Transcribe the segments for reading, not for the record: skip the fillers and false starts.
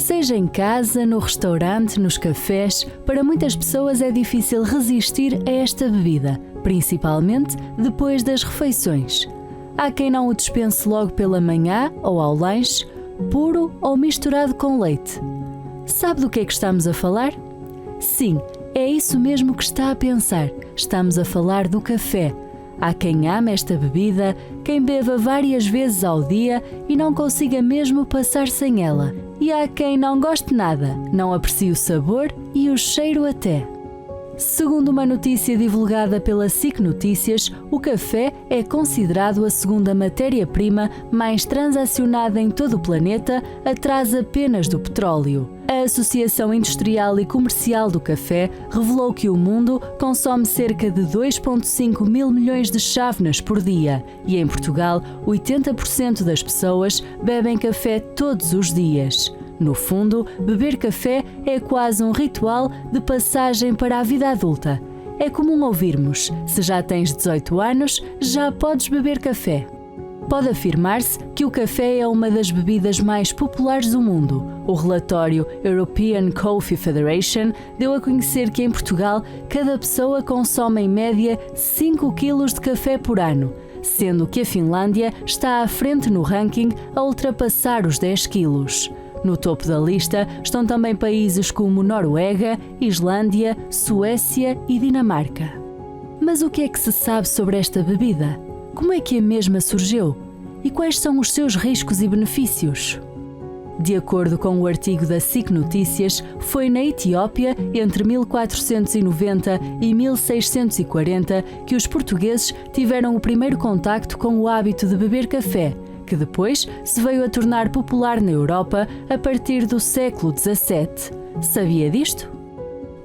Seja em casa, no restaurante, nos cafés, para muitas pessoas é difícil resistir a esta bebida, principalmente depois das refeições. Há quem não o dispense logo pela manhã ou ao lanche, puro ou misturado com leite. Sabe do que é que estamos a falar? Sim, é isso mesmo que está a pensar. Estamos a falar do café. Há quem ame esta bebida, quem beba várias vezes ao dia e não consiga mesmo passar sem ela. E há quem não goste nada, não aprecie o sabor e o cheiro até. Segundo uma notícia divulgada pela SIC Notícias, o café é considerado a segunda matéria-prima mais transacionada em todo o planeta, atrás apenas do petróleo. A Associação Industrial e Comercial do Café revelou que o mundo consome cerca de 2,5 mil milhões de chávenas por dia e, em Portugal, 80% das pessoas bebem café todos os dias. No fundo, beber café é quase um ritual de passagem para a vida adulta. É comum ouvirmos: se já tens 18 anos, já podes beber café. Pode afirmar-se que o café é uma das bebidas mais populares do mundo. O relatório European Coffee Federation deu a conhecer que em Portugal cada pessoa consome em média 5 kg de café por ano, sendo que a Finlândia está à frente no ranking a ultrapassar os 10 kg. No topo da lista estão também países como Noruega, Islândia, Suécia e Dinamarca. Mas o que é que se sabe sobre esta bebida? Como é que a mesma surgiu? E quais são os seus riscos e benefícios? De acordo com o artigo da SIC Notícias, foi na Etiópia, entre 1490 e 1640, que os portugueses tiveram o primeiro contacto com o hábito de beber café, que depois se veio a tornar popular na Europa a partir do século XVII. Sabia disto?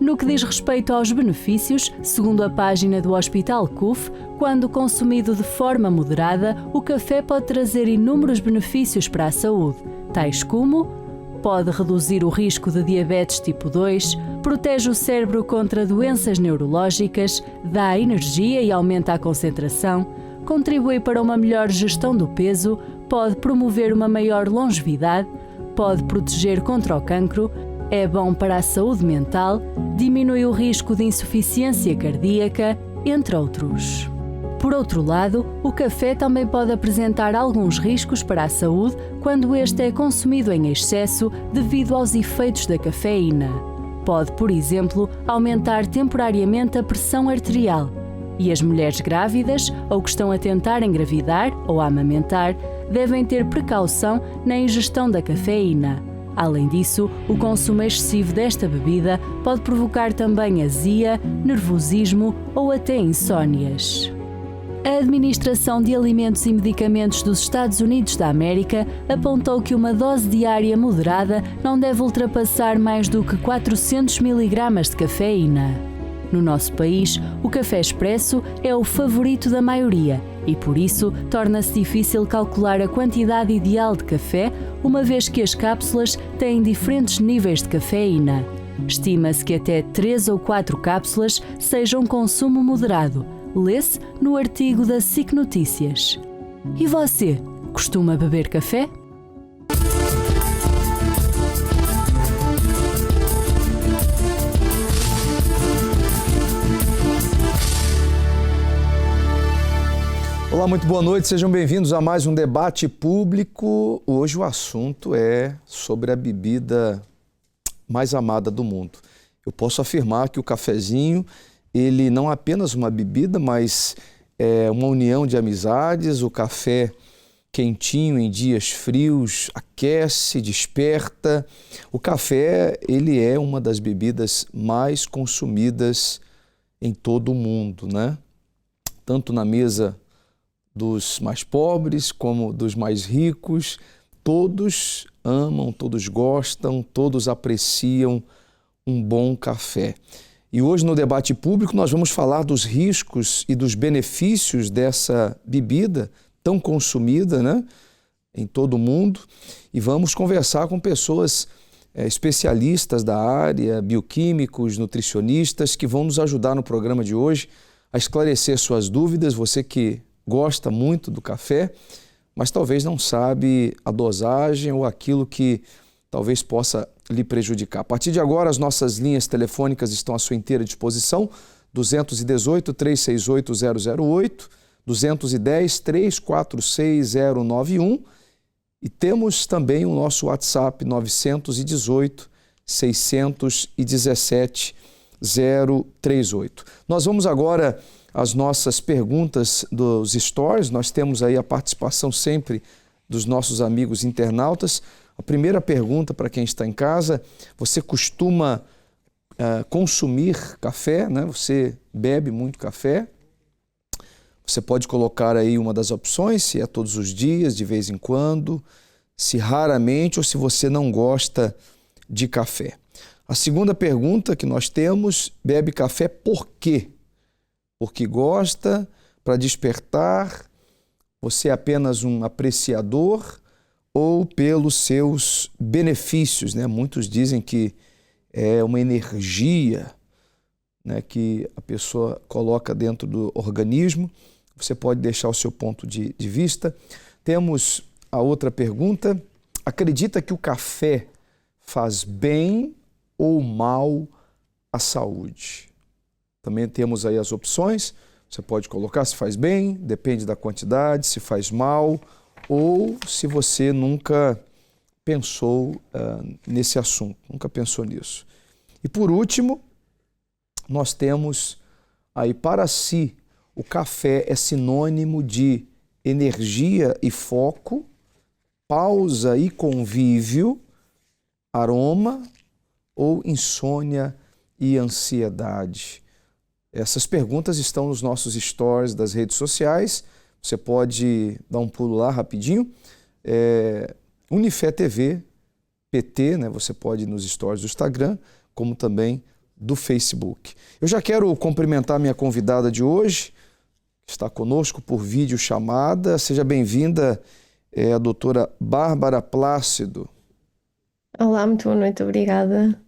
No que diz respeito aos benefícios, segundo a página do Hospital CUF, quando consumido de forma moderada, o café pode trazer inúmeros benefícios para a saúde, tais como: pode reduzir o risco de diabetes tipo 2, protege o cérebro contra doenças neurológicas, dá energia e aumenta a concentração, contribui para uma melhor gestão do peso, pode promover uma maior longevidade, pode proteger contra o cancro, é bom para a saúde mental, diminui o risco de insuficiência cardíaca, entre outros. Por outro lado, o café também pode apresentar alguns riscos para a saúde quando este é consumido em excesso devido aos efeitos da cafeína. Pode, por exemplo, aumentar temporariamente a pressão arterial. E as mulheres grávidas ou que estão a tentar engravidar ou a amamentar devem ter precaução na ingestão da cafeína. Além disso, o consumo excessivo desta bebida pode provocar também azia, nervosismo ou até insónias. A Administração de Alimentos e Medicamentos dos Estados Unidos da América apontou que uma dose diária moderada não deve ultrapassar mais do que 400 mg de cafeína. No nosso país, o café expresso é o favorito da maioria e, por isso, torna-se difícil calcular a quantidade ideal de café, uma vez que as cápsulas têm diferentes níveis de cafeína. Estima-se que até 3 ou 4 cápsulas seja um consumo moderado. Lê-se no artigo da SIC Notícias. E você, costuma beber café? Olá, muito boa noite, sejam bem-vindos a mais um debate público. Hoje o assunto é sobre a bebida mais amada do mundo. Eu posso afirmar que o cafezinho, ele não é apenas uma bebida, mas é uma união de amizades. O café quentinho em dias frios aquece, desperta. O café, ele é uma das bebidas mais consumidas em todo o mundo, né? Tanto na mesa dos mais pobres como dos mais ricos, todos amam, todos gostam, todos apreciam um bom café. E hoje no debate público nós vamos falar dos riscos e dos benefícios dessa bebida tão consumida, né, em todo o mundo, e vamos conversar com pessoas especialistas da área, bioquímicos, nutricionistas, que vão nos ajudar no programa de hoje a esclarecer suas dúvidas. Você que gosta muito do café, mas talvez não sabe a dosagem ou aquilo que talvez possa lhe prejudicar. A partir de agora, as nossas linhas telefônicas estão à sua inteira disposição, 218-368-008, 210-346-091, e temos também o nosso WhatsApp 918-617-038. Nós vamos agora às nossas perguntas dos stories. Nós temos aí a participação sempre dos nossos amigos internautas. A primeira pergunta para quem está em casa: você costuma consumir café, né? Você bebe muito café? Você pode colocar aí uma das opções, se é todos os dias, de vez em quando, se raramente ou se você não gosta de café. A segunda pergunta que nós temos: bebe café por quê? Porque gosta, para despertar, você é apenas um apreciador ou pelos seus benefícios, né? Muitos dizem que é uma energia, né, que a pessoa coloca dentro do organismo. Você pode deixar o seu ponto de vista. Temos a outra pergunta: acredita que o café faz bem ou mal à saúde? Também temos aí as opções. Você pode colocar se faz bem, depende da quantidade, se faz mal, ou se você nunca pensou nesse assunto, nunca pensou nisso. E por último, nós temos aí: para si, o café é sinônimo de energia e foco, pausa e convívio, aroma ou insônia e ansiedade? Essas perguntas estão nos nossos stories das redes sociais. Você pode dar um pulo lá rapidinho. Unifé TV, PT, né? Você pode ir nos stories do Instagram, como também do Facebook. Eu já quero cumprimentar minha convidada de hoje, que está conosco por videochamada. Seja bem-vinda, a doutora Bárbara Plácido. Olá, muito boa noite, obrigada.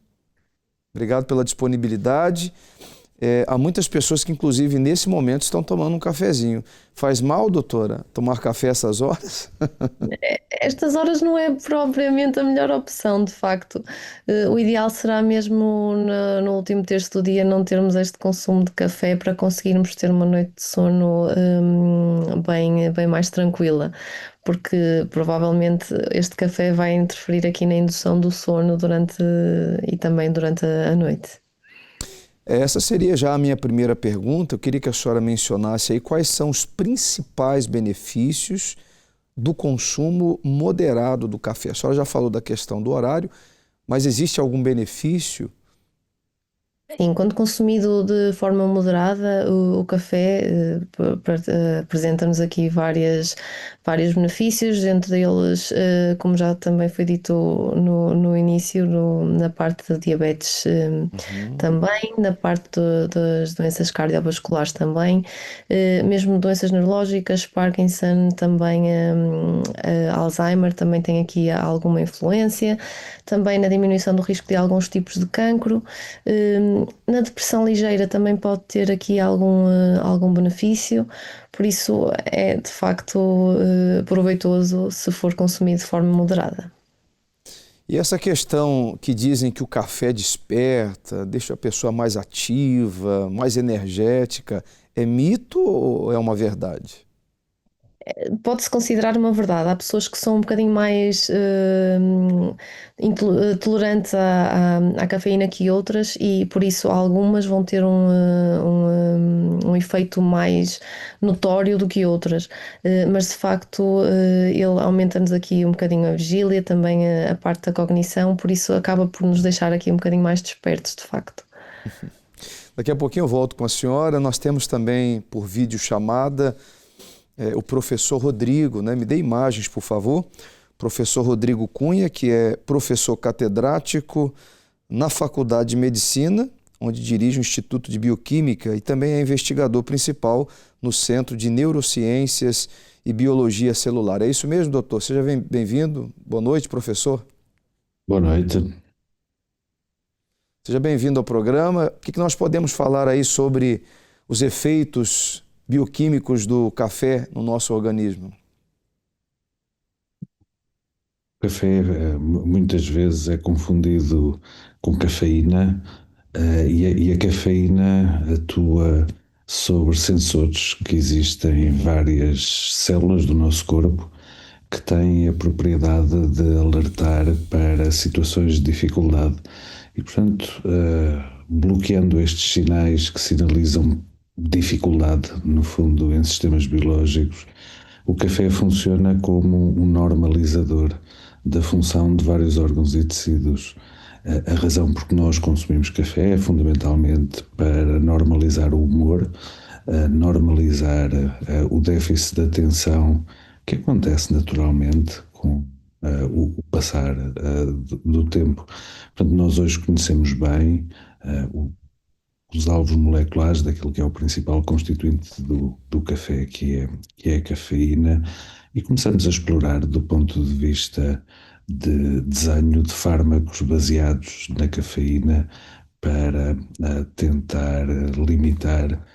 Obrigado pela disponibilidade. Há muitas pessoas que, inclusive, nesse momento estão tomando um cafezinho. Faz mal, doutora, tomar café essas horas? Estas horas não é propriamente a melhor opção, de facto. O ideal será mesmo no último terço do dia não termos este consumo de café para conseguirmos ter uma noite de sono bem mais tranquila, porque provavelmente este café vai interferir aqui na indução do sono e também durante a noite. Essa seria já a minha primeira pergunta. Eu queria que a senhora mencionasse aí quais são os principais benefícios do consumo moderado do café. A senhora já falou da questão do horário, mas existe algum benefício? Sim, quando consumido de forma moderada, o café apresenta-nos aqui vários benefícios, entre eles, como já também foi dito no início, na parte da diabetes também, na parte das doenças cardiovasculares também, mesmo doenças neurológicas, Parkinson, também Alzheimer também tem aqui alguma influência, também na diminuição do risco de alguns tipos de cancro. Na depressão ligeira também pode ter aqui algum benefício, por isso é de facto proveitoso se for consumido de forma moderada. E essa questão que dizem que o café desperta, deixa a pessoa mais ativa, mais energética, é mito ou é uma verdade? Pode-se considerar uma verdade. Há pessoas que são um bocadinho mais tolerantes à cafeína que outras, e por isso algumas vão ter um efeito mais notório do que outras. Mas de facto ele aumenta-nos aqui um bocadinho a vigília, também a parte da cognição, por isso acaba por nos deixar aqui um bocadinho mais despertos, de facto. Daqui a pouquinho eu volto com a senhora. Nós temos também por videochamada o professor Rodrigo, né? Me dê imagens, por favor. Professor Rodrigo Cunha, que é professor catedrático na Faculdade de Medicina, onde dirige o Instituto de Bioquímica, e também é investigador principal no Centro de Neurociências e Biologia Celular. É isso mesmo, doutor? Seja bem-vindo. Boa noite, professor. Boa noite. Seja bem-vindo ao programa. O que nós podemos falar aí sobre os efeitos bioquímicos do café no nosso organismo? café muitas vezes é confundido com cafeína, e a cafeína atua sobre sensores que existem em várias células do nosso corpo que têm a propriedade de alertar para situações de dificuldade e, portanto, bloqueando estes sinais que sinalizam dificuldade, no fundo, em sistemas biológicos, o café funciona como um normalizador da função de vários órgãos e tecidos. A razão por que nós consumimos café é fundamentalmente para normalizar o humor, normalizar o déficit de atenção que acontece naturalmente com o passar do tempo. Portanto, nós hoje conhecemos bem os alvos moleculares daquilo que é o principal constituinte do café, que é a cafeína, e começamos a explorar do ponto de vista de desenho de fármacos baseados na cafeína para tentar limitar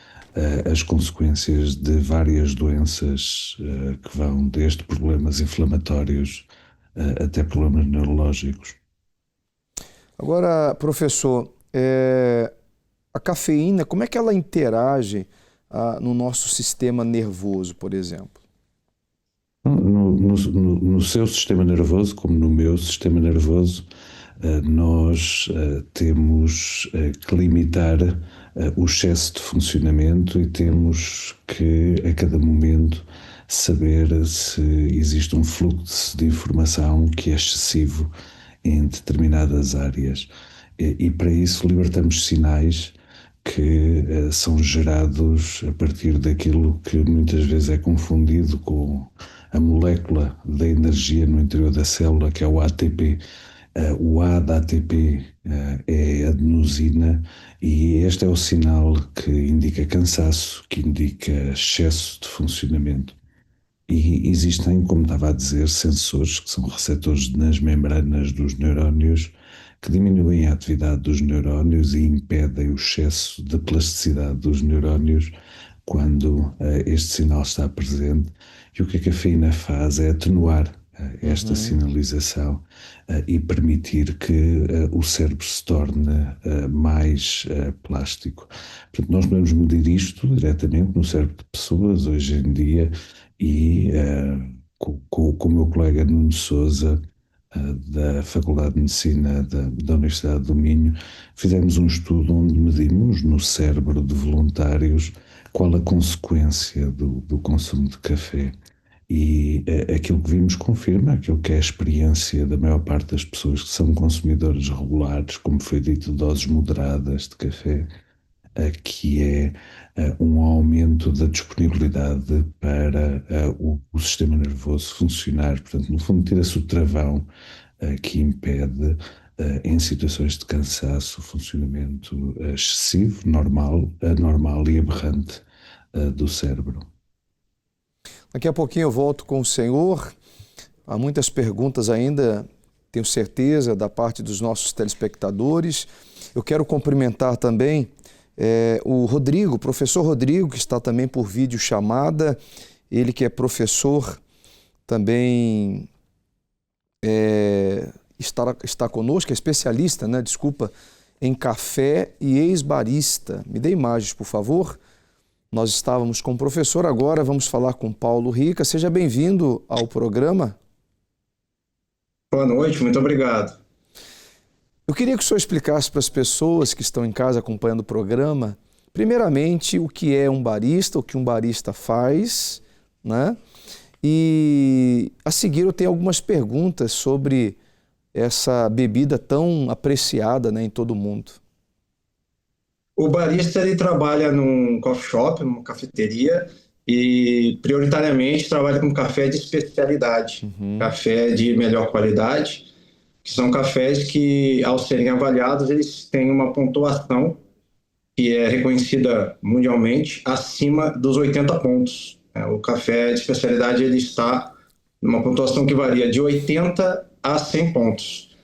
as consequências de várias doenças que vão desde problemas inflamatórios até problemas neurológicos. Agora, professor, a cafeína, como é que ela interage no nosso sistema nervoso, por exemplo? No seu sistema nervoso, como no meu sistema nervoso, nós temos que limitar o excesso de funcionamento e temos que, a cada momento, saber se existe um fluxo de informação que é excessivo em determinadas áreas. E para isso libertamos sinais que são gerados a partir daquilo que muitas vezes é confundido com a molécula da energia no interior da célula, que é o ATP. O A da ATP é adenosina e este é o sinal que indica cansaço, que indica excesso de funcionamento. E existem, como estava a dizer, sensores que são receptores nas membranas dos neurónios que diminuem a atividade dos neurónios e impedem o excesso de plasticidade dos neurónios quando este sinal está presente. E o que a cafeína faz é atenuar esta sinalização e permitir que o cérebro se torne mais plástico. Portanto, nós podemos medir isto diretamente no cérebro de pessoas hoje em dia e com o meu colega Nuno Sousa, da Faculdade de Medicina da Universidade do Minho, fizemos um estudo onde medimos no cérebro de voluntários qual a consequência do consumo de café. E aquilo que vimos confirma aquilo que é a experiência da maior parte das pessoas que são consumidores regulares, como foi dito, doses moderadas de café, que é um aumento da disponibilidade para o sistema nervoso funcionar. Portanto, no fundo, tira-se o travão que impede, em situações de cansaço, o funcionamento excessivo, anormal e aberrante do cérebro. Daqui a pouquinho eu volto com o senhor. Há muitas perguntas ainda, tenho certeza, da parte dos nossos telespectadores. Eu quero cumprimentar também o Rodrigo, o professor Rodrigo, que está também por videochamada. Ele que é professor também está conosco, é especialista, em café e ex-barista. Me dê imagens, por favor. Nós estávamos com o professor, agora vamos falar com Paulo Rica. Seja bem-vindo ao programa. Boa noite, muito obrigado. Eu queria que o senhor explicasse para as pessoas que estão em casa acompanhando o programa, primeiramente, o que é um barista, o que um barista faz, né? E a seguir eu tenho algumas perguntas sobre essa bebida tão apreciada, né, em todo o mundo. O barista ele trabalha num coffee shop, numa cafeteria, e prioritariamente trabalha com café de especialidade, café de melhor qualidade, que são cafés que, ao serem avaliados, eles têm uma pontuação que é reconhecida mundialmente acima dos 80 pontos. O café de especialidade ele está numa pontuação que varia de 80 a 100 pontos.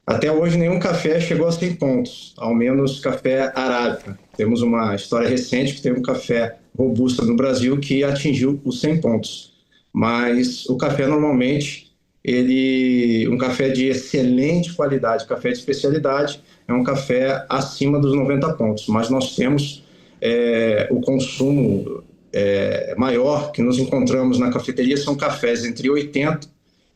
Até hoje, nenhum café chegou a 100 pontos, ao menos café arábica. Temos uma história recente que teve um café robusta no Brasil que atingiu os 100 pontos. Mas o café, normalmente, um café de excelente qualidade, café de especialidade, é um café acima dos 90 pontos. Mas nós temos o consumo maior que nos encontramos na cafeteria, são cafés entre 80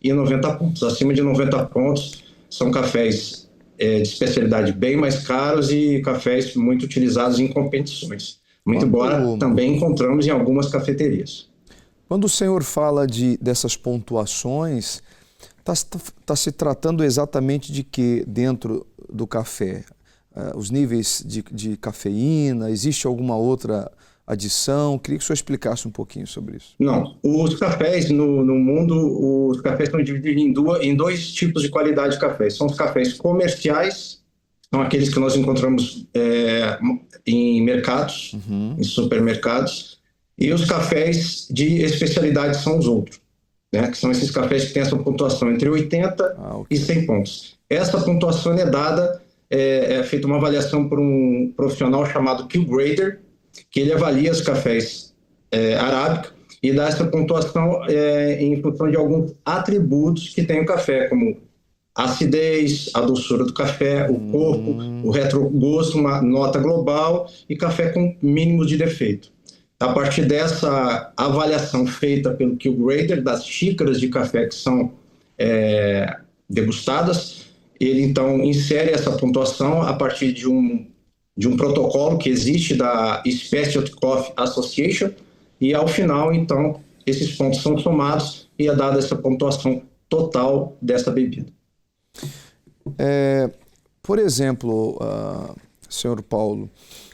e 90 pontos. Acima de 90 pontos são cafés de especialidade bem mais caros e cafés muito utilizados em competições. Muito embora também encontramos em algumas cafeterias. Quando o senhor fala dessas pontuações, está se tratando exatamente de que dentro do café? Os níveis de cafeína, existe alguma outra adição? Queria que o senhor explicasse um pouquinho sobre isso. Não, os cafés no mundo, os cafés estão divididos em dois tipos de qualidade de café. São os cafés comerciais, são aqueles que nós encontramos em mercados, em supermercados, e os cafés de especialidade são os outros, né? Que são esses cafés que têm essa pontuação entre 80 e 100 pontos. Essa pontuação é dada, é feita uma avaliação por um profissional chamado Q-Grader, que ele avalia os cafés arábica e dá essa pontuação em função de alguns atributos que tem o café, como a acidez, a doçura do café, o corpo, o retrogosto, uma nota global e café com mínimo de defeito. A partir dessa avaliação feita pelo Q-Grader, das xícaras de café que são degustadas, ele então insere essa pontuação a partir de um protocolo que existe da Specialty Coffee Association, e ao final, então, esses pontos são somados e é dada essa pontuação total dessa bebida. Por exemplo, senhor Paulo,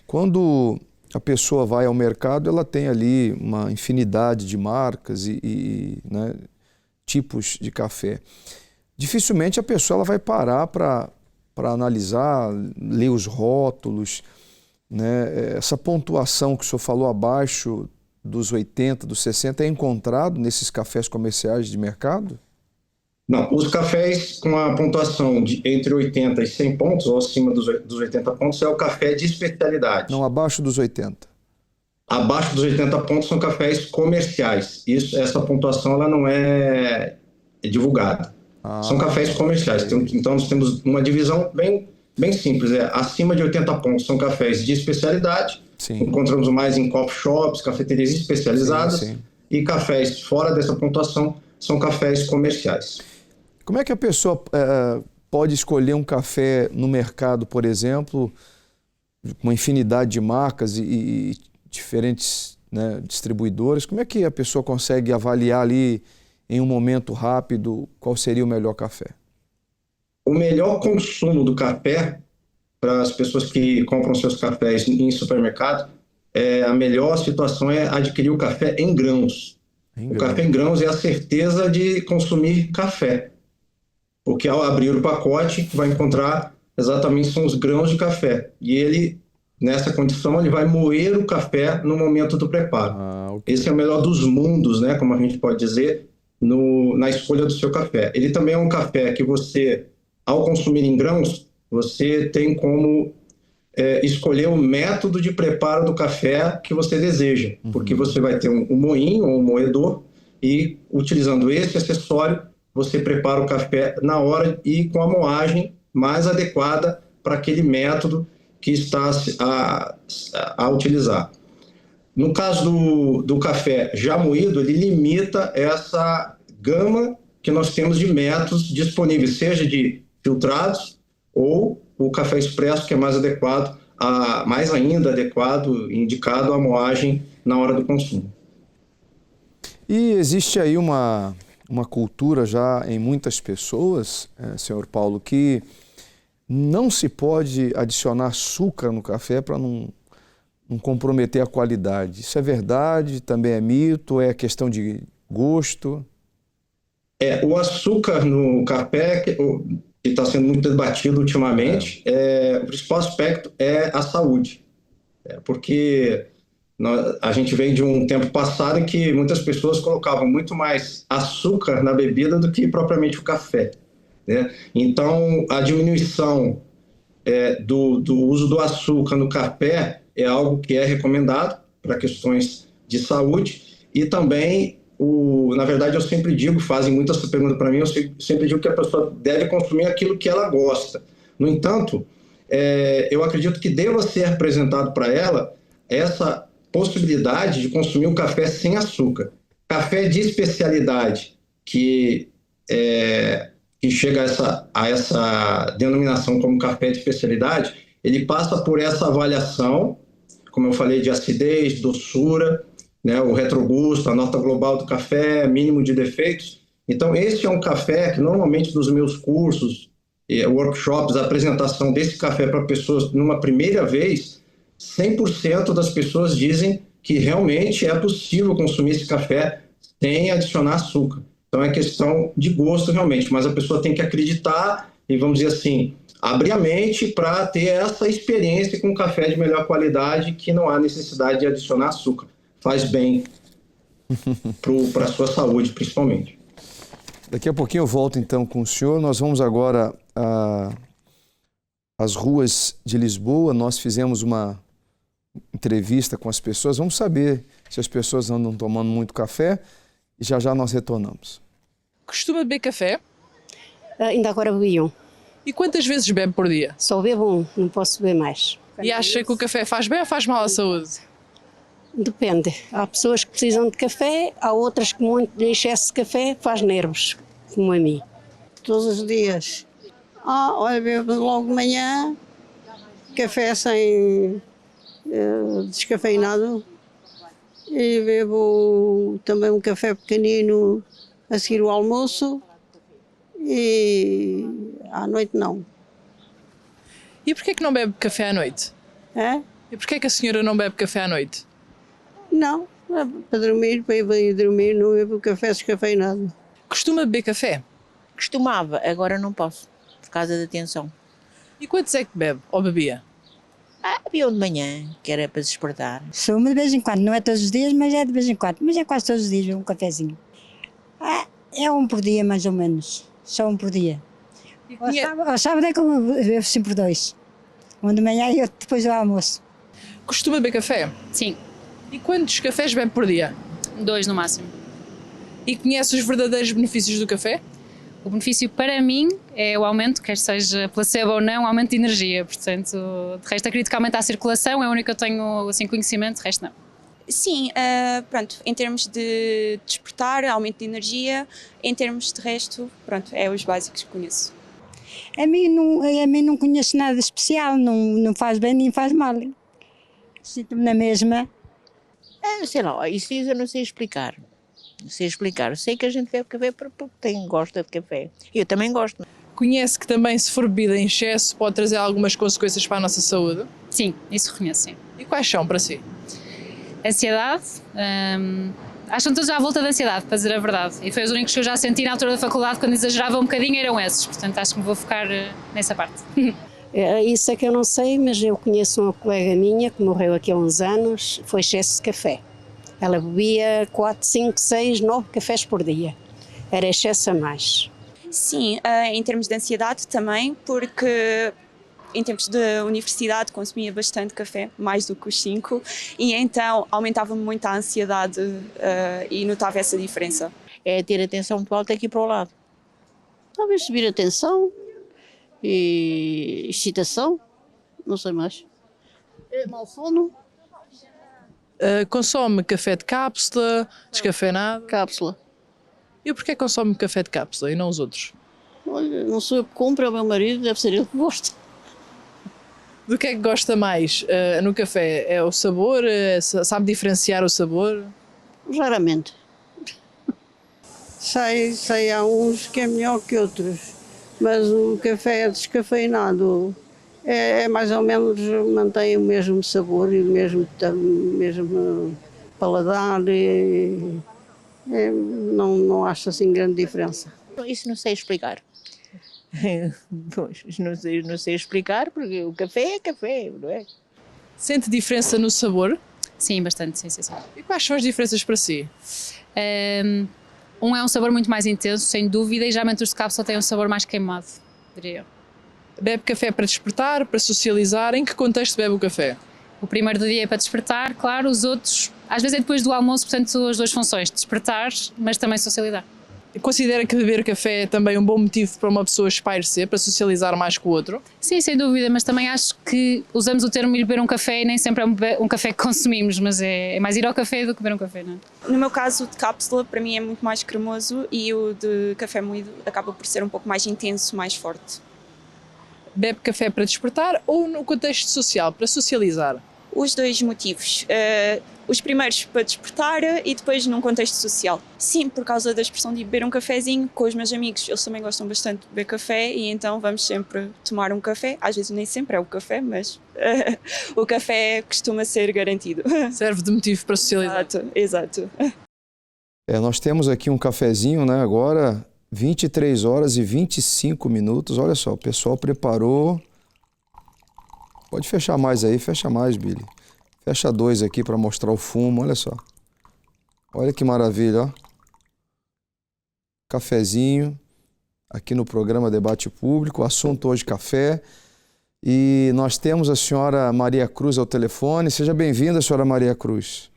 quando a pessoa vai ao mercado, ela tem ali uma infinidade de marcas né, tipos de café. Dificilmente a pessoa ela vai parar para analisar, ler os rótulos, né? Essa pontuação que o senhor falou abaixo dos 80, dos 60, é encontrado nesses cafés comerciais de mercado? Não, os cafés com a pontuação entre 80 e 100 pontos, ou acima dos 80 pontos, é o café de especialidade. Não, abaixo dos 80. Abaixo dos 80 pontos são cafés comerciais. Essa pontuação ela não é divulgada. São cafés comerciais. Então, nós temos uma divisão bem simples. Acima de 80 pontos são cafés de especialidade. Sim. Encontramos mais em coffee shops, cafeterias especializadas. Sim. E cafés fora dessa pontuação são cafés comerciais. Como é que a pessoa pode escolher um café no mercado, por exemplo, com uma infinidade de marcas e diferentes, né, distribuidores? Como é que a pessoa consegue avaliar ali em um momento rápido qual seria o melhor café? O melhor consumo do café para as pessoas que compram seus cafés em supermercado, a melhor situação é adquirir o café em grãos. O café em grãos é a certeza de consumir café, porque ao abrir o pacote vai encontrar exatamente são os grãos de café, e ele, nessa condição, ele vai moer o café no momento do preparo. Okay. Esse é o melhor dos mundos, né, como a gente pode dizer, na escolha do seu café. Ele também é um café que você, ao consumir em grãos, você tem como escolher o método de preparo do café que você deseja, porque você vai ter um moinho ou um moedor, e utilizando esse acessório, você prepara o café na hora e com a moagem mais adequada para aquele método que está a utilizar. No caso do café já moído, ele limita essa gama que nós temos de métodos disponíveis, seja de filtrados ou o café expresso, que é mais adequado, mais ainda adequado, indicado à moagem na hora do consumo. E existe aí uma cultura já em muitas pessoas, senhor Paulo, que não se pode adicionar açúcar no café para não comprometer a qualidade. Isso é verdade? Também é mito? É questão de gosto? O açúcar no café, que está sendo muito debatido ultimamente, o principal aspecto é a saúde. Porque a gente vem de um tempo passado em que muitas pessoas colocavam muito mais açúcar na bebida do que propriamente o café, né? Então, a diminuição do uso do açúcar no café é algo que é recomendado para questões de saúde, e também na verdade, eu sempre digo, fazem muitas perguntas para mim, eu sempre digo que a pessoa deve consumir aquilo que ela gosta. No entanto, eu acredito que deva ser apresentado para ela essa possibilidade de consumir o café sem açúcar. Café de especialidade, que chega a essa denominação como café de especialidade, ele passa por essa avaliação, como eu falei, de acidez, doçura, né, o retrogusto, a nota global do café, mínimo de defeitos. Então, esse é um café que normalmente nos meus cursos, workshops, a apresentação desse café para pessoas numa primeira vez, 100% das pessoas dizem que realmente é possível consumir esse café sem adicionar açúcar. Então, é questão de gosto realmente, mas a pessoa tem que acreditar e, vamos dizer assim, abrir a mente para ter essa experiência com um café de melhor qualidade que não há necessidade de adicionar açúcar. Faz bem para a sua saúde, principalmente. Daqui a pouquinho eu volto então com o senhor. Nós vamos agora às ruas de Lisboa. Nós fizemos uma entrevista com as pessoas. Vamos saber se as pessoas andam tomando muito café e já já nós retornamos. Costuma beber café? Ainda agora bebi um. E quantas vezes bebe por dia? Só bebo um, não posso beber mais. E acha que o café faz bem ou faz mal à saúde? Depende. Há pessoas que precisam de café, há outras que muito de excesso de café faz nervos, como a mim. Todos os dias. Olha, bebo logo de manhã, café sem descafeinado, e bebo também um café pequenino a seguir o almoço, e à noite não. E porquê que não bebe café à noite? E porquê que a senhora não bebe café à noite? Não, para dormir, para ir dormir, não bebo café descafeinado. Costuma beber café? Costumava, agora não posso, por causa da tensão. E quantos é que bebe ou bebia? Havia um de manhã, que era para despertar. Sou de vez em quando, não é todos os dias, mas é de vez em quando. Mas é quase todos os dias um cafezinho. É um por dia, mais ou menos. Só um por dia. Ao sábado é que eu bebo sempre dois. Um de manhã e outro depois do almoço. Costuma beber café? Sim. E quantos cafés bebe por dia? 2 no máximo. E conhece os verdadeiros benefícios do café? O benefício para mim é o aumento, quer seja placebo ou não, o aumento de energia. Portanto, de resto acredito que aumenta a circulação, é o único que eu tenho assim, conhecimento, de resto não. Sim, pronto, em termos de despertar, aumento de energia, em termos de resto, pronto, é os básicos que conheço. A mim não conheço nada de especial, não faz bem nem faz mal. Sinto-me na mesma. Sei lá, isso eu não sei explicar. Não sei explicar. Eu sei que a gente bebe café porque gosta de café. Eu também gosto. Conhece que também, se for bebida em excesso, pode trazer algumas consequências para a nossa saúde? Sim, isso reconheço, sim. E quais são para si? Ansiedade, acho que estão todos à volta da ansiedade, para dizer a verdade. E foi os únicos que eu já senti na altura da faculdade, quando exagerava um bocadinho, eram esses. Portanto, acho que me vou focar nessa parte. Isso é que eu não sei, mas eu conheço uma colega minha que morreu aqui há uns anos, foi excesso de café. Ela bebia 4, 5, 6, 9 cafés por dia. Era excesso a mais. Sim, em termos de ansiedade também, porque em tempos de universidade consumia bastante café, mais do que os 5, e então aumentava-me muito a ansiedade e notava essa diferença. É ter a tensão muito alta aqui para o lado. Talvez subir a tensão e excitação, não sei mais. Mau sono. Consome café de cápsula, descafeinado? Cápsula. E porquê consome café de cápsula e não os outros? Olha, não sou eu que compro, é o meu marido, deve ser ele que gosta. Do que é que gosta mais no café? É o sabor? Sabe diferenciar o sabor? Raramente. Sei, há uns que é melhor que outros, mas o café descafeinado é mais ou menos, mantém o mesmo sabor e o mesmo paladar, não acho assim grande diferença. Isso não sei explicar. Pois, não sei explicar, porque o café é café, não é? Sente diferença no sabor? Sim, bastante, sim. E quais são as diferenças para si? Um é um sabor muito mais intenso, sem dúvida, e geralmente os de cápsula têm um sabor mais queimado, diria eu. Bebe café para despertar, para socializar? Em que contexto bebe o café? O primeiro do dia é para despertar, claro, os outros Às vezes é depois do almoço, portanto, as duas funções, despertar, mas também socializar. Considera que beber café é também um bom motivo para uma pessoa espairecer, para socializar mais com o outro? Sim, sem dúvida, mas também acho que usamos o termo ir beber um café e nem sempre é um café que consumimos, mas é mais ir ao café do que beber um café, não é? No meu caso, o de cápsula para mim é muito mais cremoso e o de café moído acaba por ser um pouco mais intenso, mais forte. Bebe café para despertar ou no contexto social, para socializar? Os dois motivos. Os primeiros para despertar e depois num contexto social. Sim, por causa da expressão de beber um cafezinho com os meus amigos. Eles também gostam bastante de beber café e então vamos sempre tomar um café. Às vezes nem sempre é o café, mas o café costuma ser garantido. Serve de motivo para socializar. Exato. Nós temos aqui um cafezinho, né? Agora 23 horas e 25 minutos. Olha só, o pessoal preparou. Pode fechar mais aí, fecha mais, Billy. Fecha 2 aqui para mostrar o fumo, olha só. Olha que maravilha, ó. Cafezinho, aqui no programa Debate Público, o assunto hoje café. E nós temos a senhora Maria Cruz ao telefone. Seja bem-vinda, senhora Maria Cruz.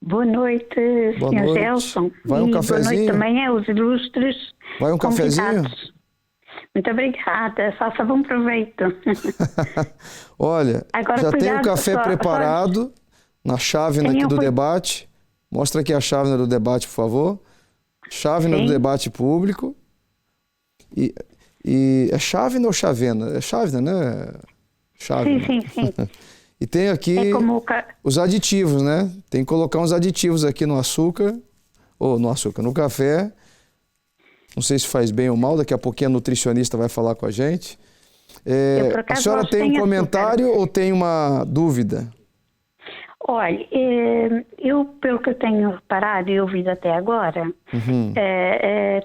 Boa noite, senhor Gelson. Vai um cafezinho? Boa noite também aos ilustres. Vai um convidados. Cafezinho? Muito obrigada, faça bom proveito. Olha, agora, já cuidado, tem o café preparado na chávena aqui do debate. Mostra aqui a chávena do debate, por favor. Chávena do debate público. E é chávena ou chavena? É chávena, né? Chávena. Sim. E tem aqui os aditivos, né? Tem que colocar uns aditivos aqui no açúcar, no café. Não sei se faz bem ou mal, daqui a pouquinho a nutricionista vai falar com a gente. A senhora tem um comentário ou tem uma dúvida? Olha, eu, pelo que eu tenho reparado e ouvido até agora,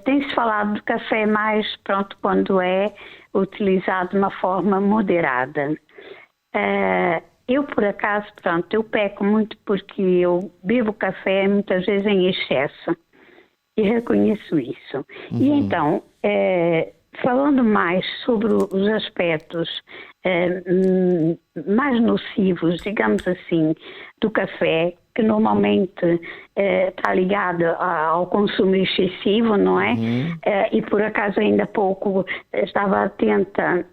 tem-se falado de café mais, quando é utilizado de uma forma moderada. Eu, por acaso, eu peco muito porque eu bebo café muitas vezes em excesso. E reconheço isso. E então, falando mais sobre os aspectos mais nocivos, digamos assim, do café, que normalmente está ligado ao consumo excessivo, não é? E por acaso ainda há pouco estava atenta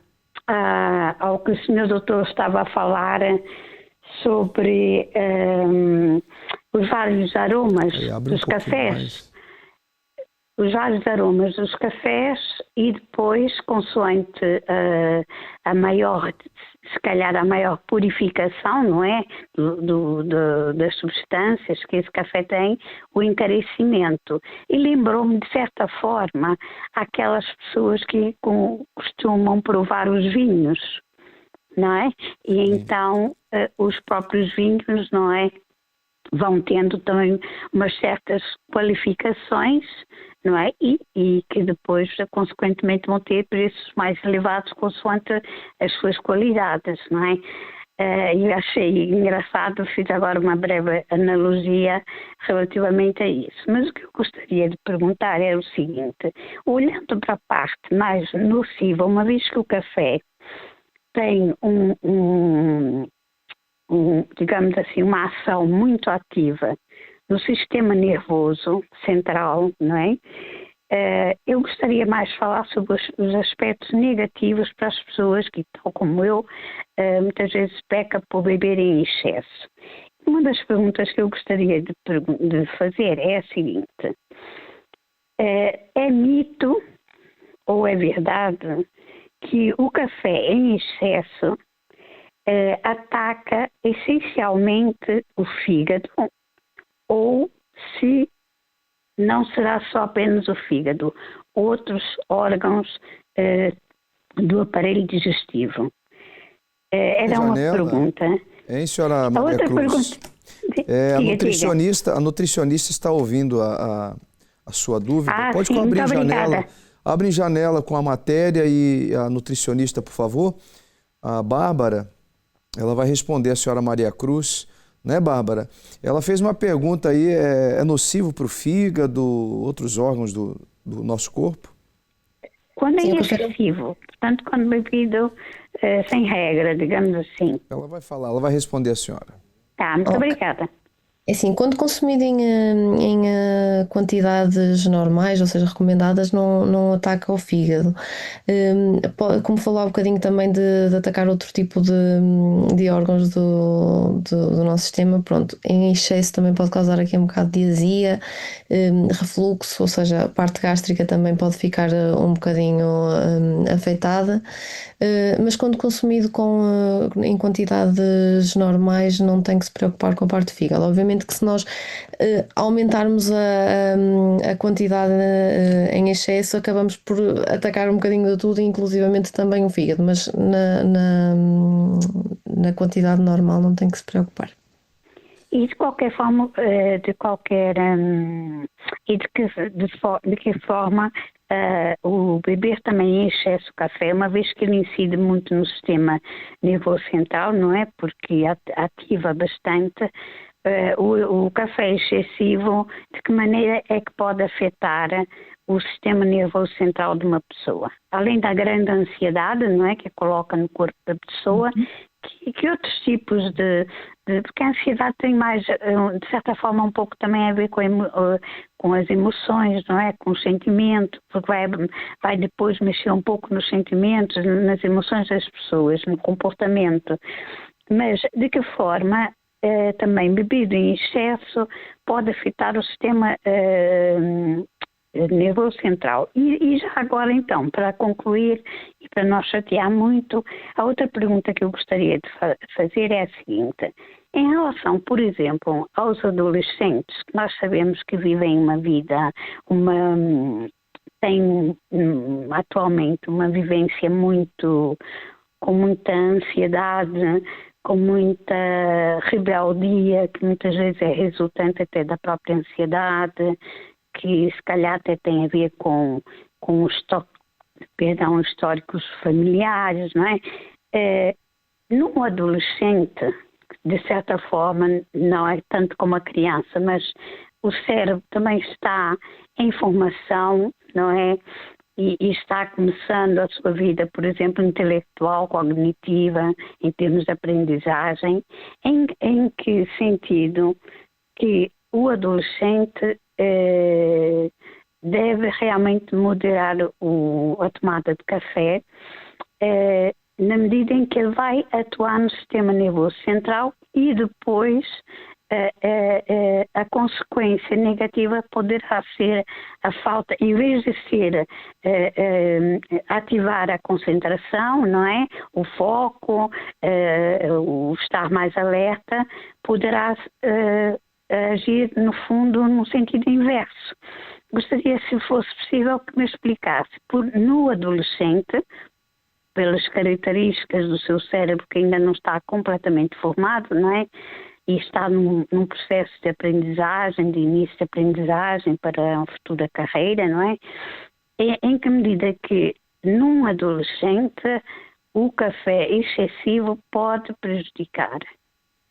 ao que o senhor doutor estava a falar sobre os vários aromas dos cafés. Os vários aromas dos cafés e depois, consoante a maior, se calhar a maior purificação, não é? Das substâncias que esse café tem, o encarecimento. E lembrou-me, de certa forma, aquelas pessoas que costumam provar os vinhos, não é? E então, os próprios vinhos, não é? Vão tendo também umas certas qualificações, não é? E que depois, consequentemente, vão ter preços mais elevados consoante as suas qualidades, não é? Eu achei engraçado, fiz agora uma breve analogia relativamente a isso. Mas o que eu gostaria de perguntar é o seguinte: olhando para a parte mais nociva, uma vez que o café tem digamos assim, uma ação muito ativa no sistema nervoso central, não é? Eu gostaria mais de falar sobre os aspectos negativos para as pessoas que, tal como eu, muitas vezes peca por beber em excesso. Uma das perguntas que eu gostaria de fazer é a seguinte: é mito ou é verdade que o café em excesso ataca essencialmente o fígado, ou se não será só apenas o fígado, outros órgãos do aparelho digestivo? Era uma pergunta. Hein, senhora Maria Cruz? A nutricionista está ouvindo a sua dúvida. Pode abrir a janela. Abre janela com a matéria e a nutricionista, por favor. A Bárbara, ela vai responder a senhora Maria Cruz, né, Bárbara? Ela fez uma pergunta aí, é nocivo para o fígado, outros órgãos do nosso corpo? Quando é excessivo, portanto, quando bebido sem regra, digamos assim. Ela vai falar, ela vai responder a senhora. Tá, muito obrigada. É assim, quando consumido em quantidades normais, ou seja, recomendadas, não ataca o fígado. Como falou há bocadinho também de atacar outro tipo de órgãos do nosso sistema, pronto, em excesso também pode causar aqui um bocado de azia, refluxo, ou seja, a parte gástrica também pode ficar um bocadinho afetada. Mas quando consumido em quantidades normais não tem que se preocupar com a parte do fígado. Obviamente que se nós aumentarmos a quantidade em excesso, acabamos por atacar um bocadinho de tudo, inclusivamente também o fígado, mas na quantidade normal não tem que se preocupar. E de qualquer forma, de que forma o beber também em excesso de café, uma vez que ele incide muito no sistema nervoso central, não é? Porque ativa bastante. O café excessivo, de que maneira é que pode afetar o sistema nervoso central de uma pessoa? Além da grande ansiedade, não é, que coloca no corpo da pessoa, que outros tipos porque a ansiedade tem mais, de certa forma, um pouco também a ver com as emoções, não é? Com os sentimentos, porque vai depois mexer um pouco nos sentimentos, nas emoções das pessoas, no comportamento. Mas de que forma também bebido em excesso pode afetar o sistema nervoso central? E já agora então, para concluir e para não chatear muito, a outra pergunta que eu gostaria de fazer é a seguinte: em relação, por exemplo, aos adolescentes, que nós sabemos que vivem uma vida, têm atualmente uma vivência com muita ansiedade, com muita rebeldia, que muitas vezes é resultante até da própria ansiedade, que se calhar até tem a ver com históricos familiares, não é? Num adolescente, de certa forma, não é tanto como a criança, mas o cérebro também está em formação, não é? E está começando a sua vida, por exemplo, intelectual, cognitiva, em termos de aprendizagem. Em que sentido que o adolescente deve realmente moderar a tomada de café, na medida em que ele vai atuar no sistema nervoso central e depois a consequência negativa poderá ser a falta, em vez de ser ativar a concentração, não é? O foco, o estar mais alerta, poderá agir, no fundo, no sentido inverso. Gostaria, se fosse possível, que me explicasse, no adolescente, pelas características do seu cérebro que ainda não está completamente formado, não é? E está num processo de aprendizagem, de início de aprendizagem para uma futura carreira, não é? Em que medida que num adolescente o café excessivo pode prejudicar?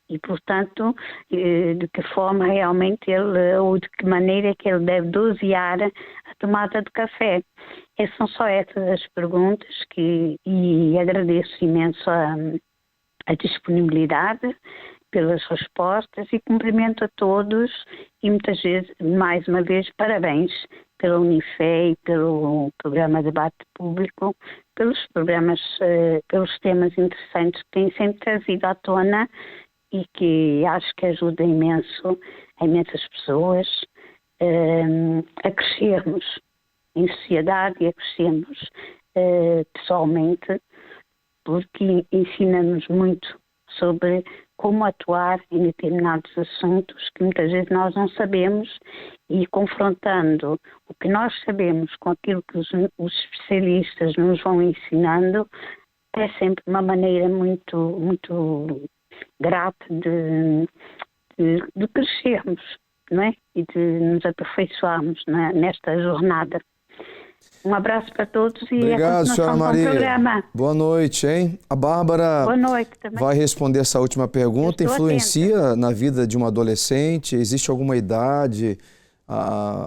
E, portanto, de que forma realmente ou de que maneira é que ele deve dosear a tomada de café? São só essas as perguntas e agradeço imenso a disponibilidade pelas respostas e cumprimento a todos e muitas vezes, mais uma vez, parabéns pela Unifé e pelo programa Debate Público, pelos temas interessantes que têm sempre trazido à tona e que acho que ajuda imensas pessoas a crescermos em sociedade e a crescermos pessoalmente, porque ensina-nos muito sobre como atuar em determinados assuntos que muitas vezes nós não sabemos, e confrontando o que nós sabemos com aquilo que os especialistas nos vão ensinando, é sempre uma maneira muito, muito grata de crescermos, não é? E de nos aperfeiçoarmos nesta jornada. Um abraço para todos e obrigado, a senhora Maria. programa. Boa noite, hein? A Bárbara Boa noite também. Vai responder essa última pergunta. Influencia atenta na vida de um adolescente? Existe alguma idade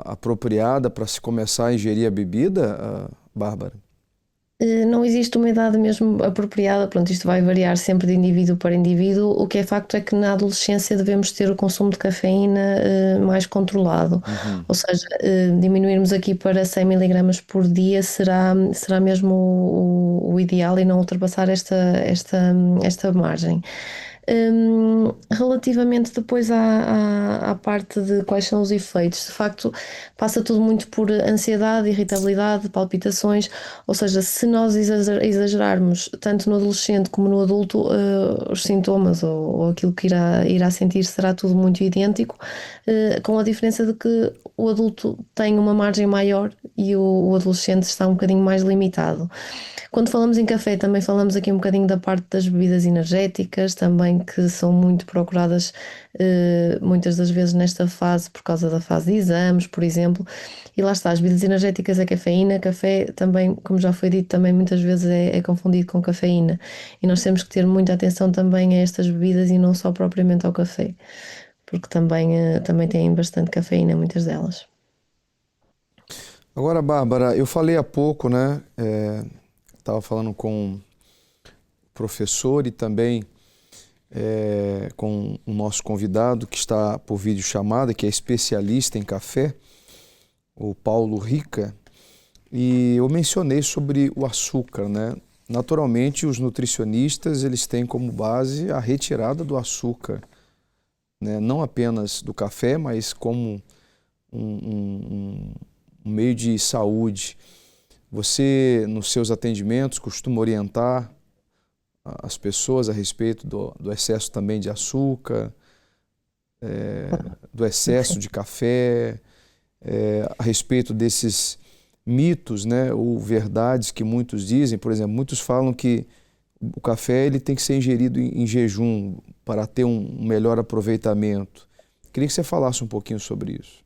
apropriada para se começar a ingerir a bebida, Bárbara? Não existe uma idade mesmo apropriada, pronto, isto vai variar sempre de indivíduo para indivíduo. O que é facto é que na adolescência devemos ter o consumo de cafeína mais controlado, ou seja, diminuirmos aqui para 100 miligramas por dia será mesmo o ideal e não ultrapassar esta margem. Relativamente depois à parte de quais são os efeitos, de facto passa tudo muito por ansiedade, irritabilidade, palpitações, ou seja, se nós exagerarmos tanto no adolescente como no adulto, os sintomas ou aquilo que irá sentir será tudo muito idêntico, com a diferença de que o adulto tem uma margem maior e o adolescente está um bocadinho mais limitado. Quando falamos em café, também falamos aqui um bocadinho da parte das bebidas energéticas, também que são muito procuradas muitas das vezes nesta fase, por causa da fase de exames, por exemplo. E lá está, as bebidas energéticas é cafeína, café também, como já foi dito, também muitas vezes é confundido com cafeína. E nós temos que ter muita atenção também a estas bebidas e não só propriamente ao café, porque também têm bastante cafeína, muitas delas. Agora, Bárbara, eu falei há pouco, né? Estava falando com o professor e também com o nosso convidado que está por videochamada, que é especialista em café, o Paulo Rica, e eu mencionei sobre o açúcar, né? Naturalmente, os nutricionistas eles têm como base a retirada do açúcar, né? Não apenas do café, mas como um meio de saúde. Você, nos seus atendimentos, costuma orientar as pessoas a respeito do excesso também de açúcar, do excesso de café, a respeito desses mitos, né, ou verdades que muitos dizem. Por exemplo, muitos falam que o café ele tem que ser ingerido em jejum para ter um melhor aproveitamento. Queria que você falasse um pouquinho sobre isso.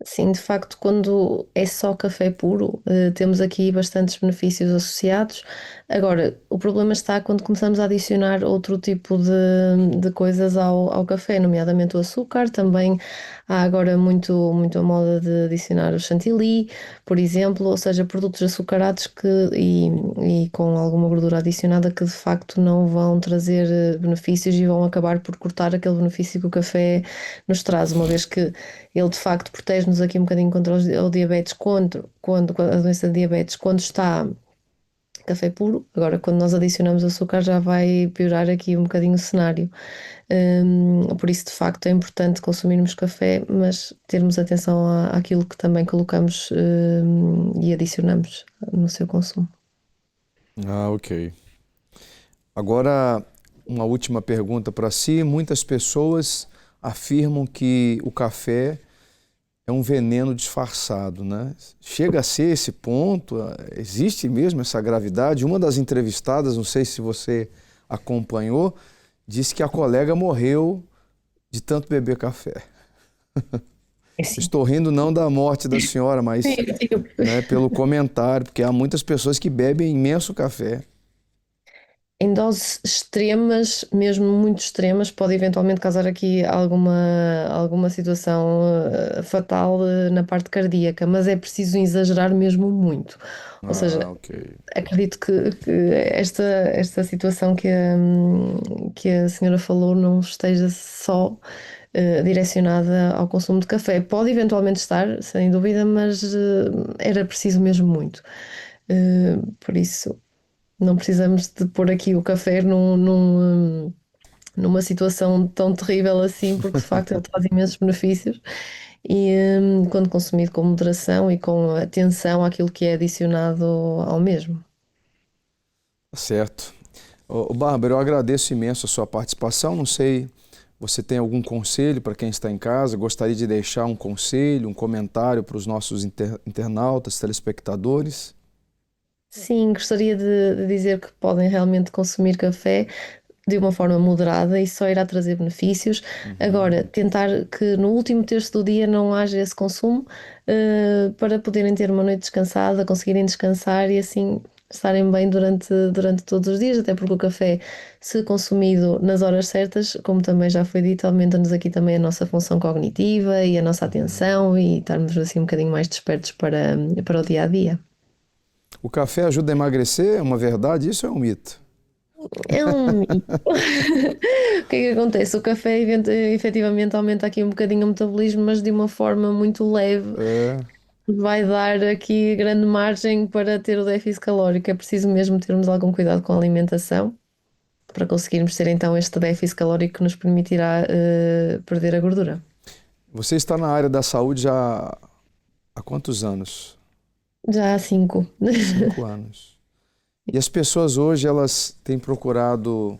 Sim, de facto, quando é só café puro, temos aqui bastantes benefícios associados. Agora, o problema está quando começamos a adicionar outro tipo de coisas ao café, nomeadamente o açúcar. Também há agora muito a moda de adicionar o chantilly, por exemplo, ou seja, produtos açucarados e com alguma gordura adicionada que de facto não vão trazer benefícios e vão acabar por cortar aquele benefício que o café nos traz, uma vez que ele de facto protege-nos aqui um bocadinho contra o diabetes, quando a doença de diabetes, quando está café puro. Agora, quando nós adicionamos açúcar, já vai piorar aqui um bocadinho o cenário. Por isso, de facto, é importante consumirmos café, mas termos atenção àquilo que também colocamos e adicionamos no seu consumo. Ok. Agora, uma última pergunta para si. Muitas pessoas afirmam que o café é um veneno disfarçado, né? Chega a ser esse ponto? Existe mesmo essa gravidade? Uma das entrevistadas, não sei se você acompanhou, disse que a colega morreu de tanto beber café. Estou rindo não da morte da senhora, mas né, pelo comentário, porque há muitas pessoas que bebem imenso café. Em doses extremas, mesmo muito extremas, pode eventualmente causar aqui alguma situação fatal na parte cardíaca, mas é preciso exagerar mesmo muito. Ou seja, acredito que esta situação que a senhora falou não esteja só direcionada ao consumo de café. Pode eventualmente estar, sem dúvida, mas era preciso mesmo muito. Por isso, não precisamos de pôr aqui o café numa situação tão terrível assim, porque de facto ele traz imensos benefícios e quando consumido com moderação e com atenção àquilo que é adicionado ao mesmo. Certo. Bárbara, eu agradeço imenso a sua participação. Não sei, você tem algum conselho para quem está em casa? Gostaria de deixar um conselho, um comentário para os nossos internautas, telespectadores? Sim, gostaria de dizer que podem realmente consumir café de uma forma moderada e só irá trazer benefícios. Agora, tentar que no último terço do dia não haja esse consumo para poderem ter uma noite descansada, conseguirem descansar e assim estarem bem durante todos os dias, até porque o café, se consumido nas horas certas, como também já foi dito, aumenta-nos aqui também a nossa função cognitiva e a nossa atenção e estarmos assim um bocadinho mais despertos para o dia-a-dia. O café ajuda a emagrecer? É uma verdade? Isso é um mito? É um mito. O que é que acontece? O café efetivamente aumenta aqui um bocadinho o metabolismo, mas de uma forma muito leve. Vai dar aqui grande margem para ter o déficit calórico. É preciso mesmo termos algum cuidado com a alimentação para conseguirmos ter então este déficit calórico que nos permitirá perder a gordura. Você está na área da saúde já há quantos anos? Já há 5. 5 anos. E as pessoas hoje, elas têm procurado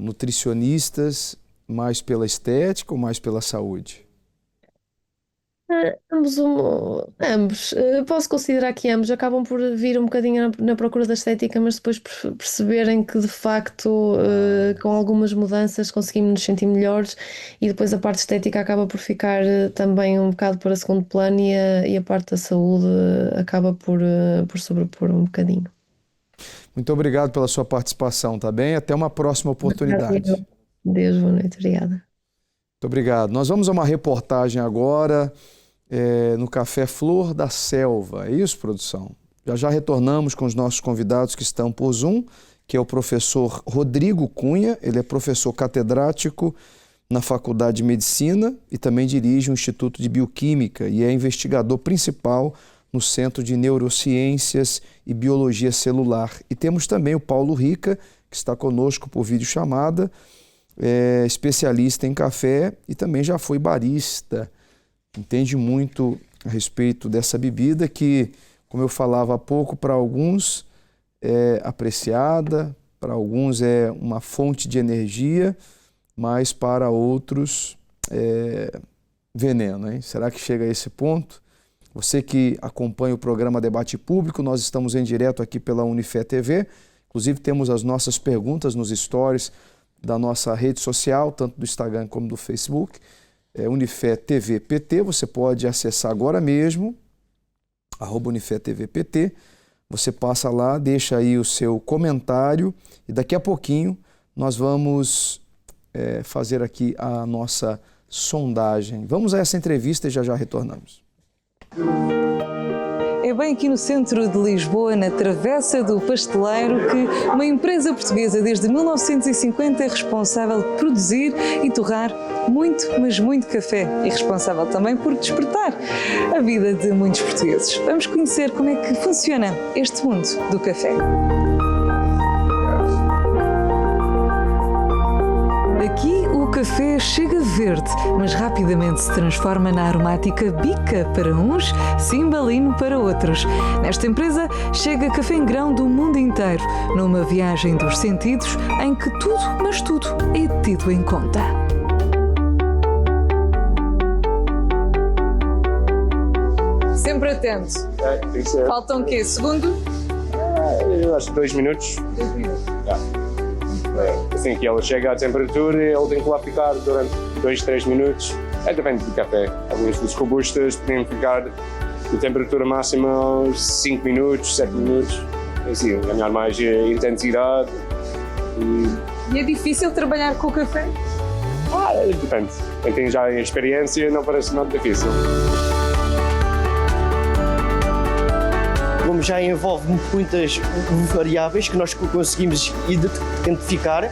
nutricionistas mais pela estética ou mais pela saúde? Ambos. Posso considerar que ambos acabam por vir um bocadinho na procura da estética, mas depois perceberem que de facto com algumas mudanças conseguimos nos sentir melhores e depois a parte estética acaba por ficar também um bocado para segundo plano e a parte da saúde acaba por sobrepor um bocadinho. Muito obrigado pela sua participação, tá bem? Até uma próxima oportunidade. Deus, boa noite, obrigada. Muito obrigado. Nós vamos a uma reportagem agora no Café Flor da Selva. É isso, produção? Já retornamos com os nossos convidados que estão por Zoom, que é o professor Rodrigo Cunha. Ele é professor catedrático na Faculdade de Medicina e também dirige o Instituto de Bioquímica e é investigador principal no Centro de Neurociências e Biologia Celular. E temos também o Paulo Rica, que está conosco por videochamada, especialista em café e também já foi barista. Entende muito a respeito dessa bebida que, como eu falava há pouco, para alguns é apreciada, para alguns é uma fonte de energia, mas para outros é veneno, hein? Será que chega a esse ponto? Você que acompanha o programa Debate Público, nós estamos em direto aqui pela Unifé TV, inclusive temos as nossas perguntas nos stories da nossa rede social, tanto do Instagram como do Facebook, Unifé TV PT, você pode acessar agora mesmo, @Unifé TV PT, você passa lá, deixa aí o seu comentário e daqui a pouquinho nós vamos fazer aqui a nossa sondagem. Vamos a essa entrevista e já retornamos. É bem aqui no centro de Lisboa, na Travessa do Pasteleiro, que uma empresa portuguesa desde 1950 é responsável por produzir e torrar muito, mas muito café e responsável também por despertar a vida de muitos portugueses. Vamos conhecer como é que funciona este mundo do café. Aqui o café chega verde, mas rapidamente se transforma na aromática bica para uns, cimbalino para outros. Nesta empresa chega café em grão do mundo inteiro, numa viagem dos sentidos em que tudo, mas tudo, é tido em conta. Sempre atento. Tem que ser. Faltam o quê? Segundo? Eu acho que 2 minutos. 2 minutos. Assim que ele chega à temperatura, ele tem que lá ficar durante 2, 3 minutos. Depende do café. Alguns dos robustas podem ficar de temperatura máxima aos 5 minutos, 7 minutos. Assim, ganhar mais intensidade. E é difícil trabalhar com o café? Depende. Quem tem já experiência não parece nada difícil. Como já envolve muitas variáveis que nós conseguimos identificar,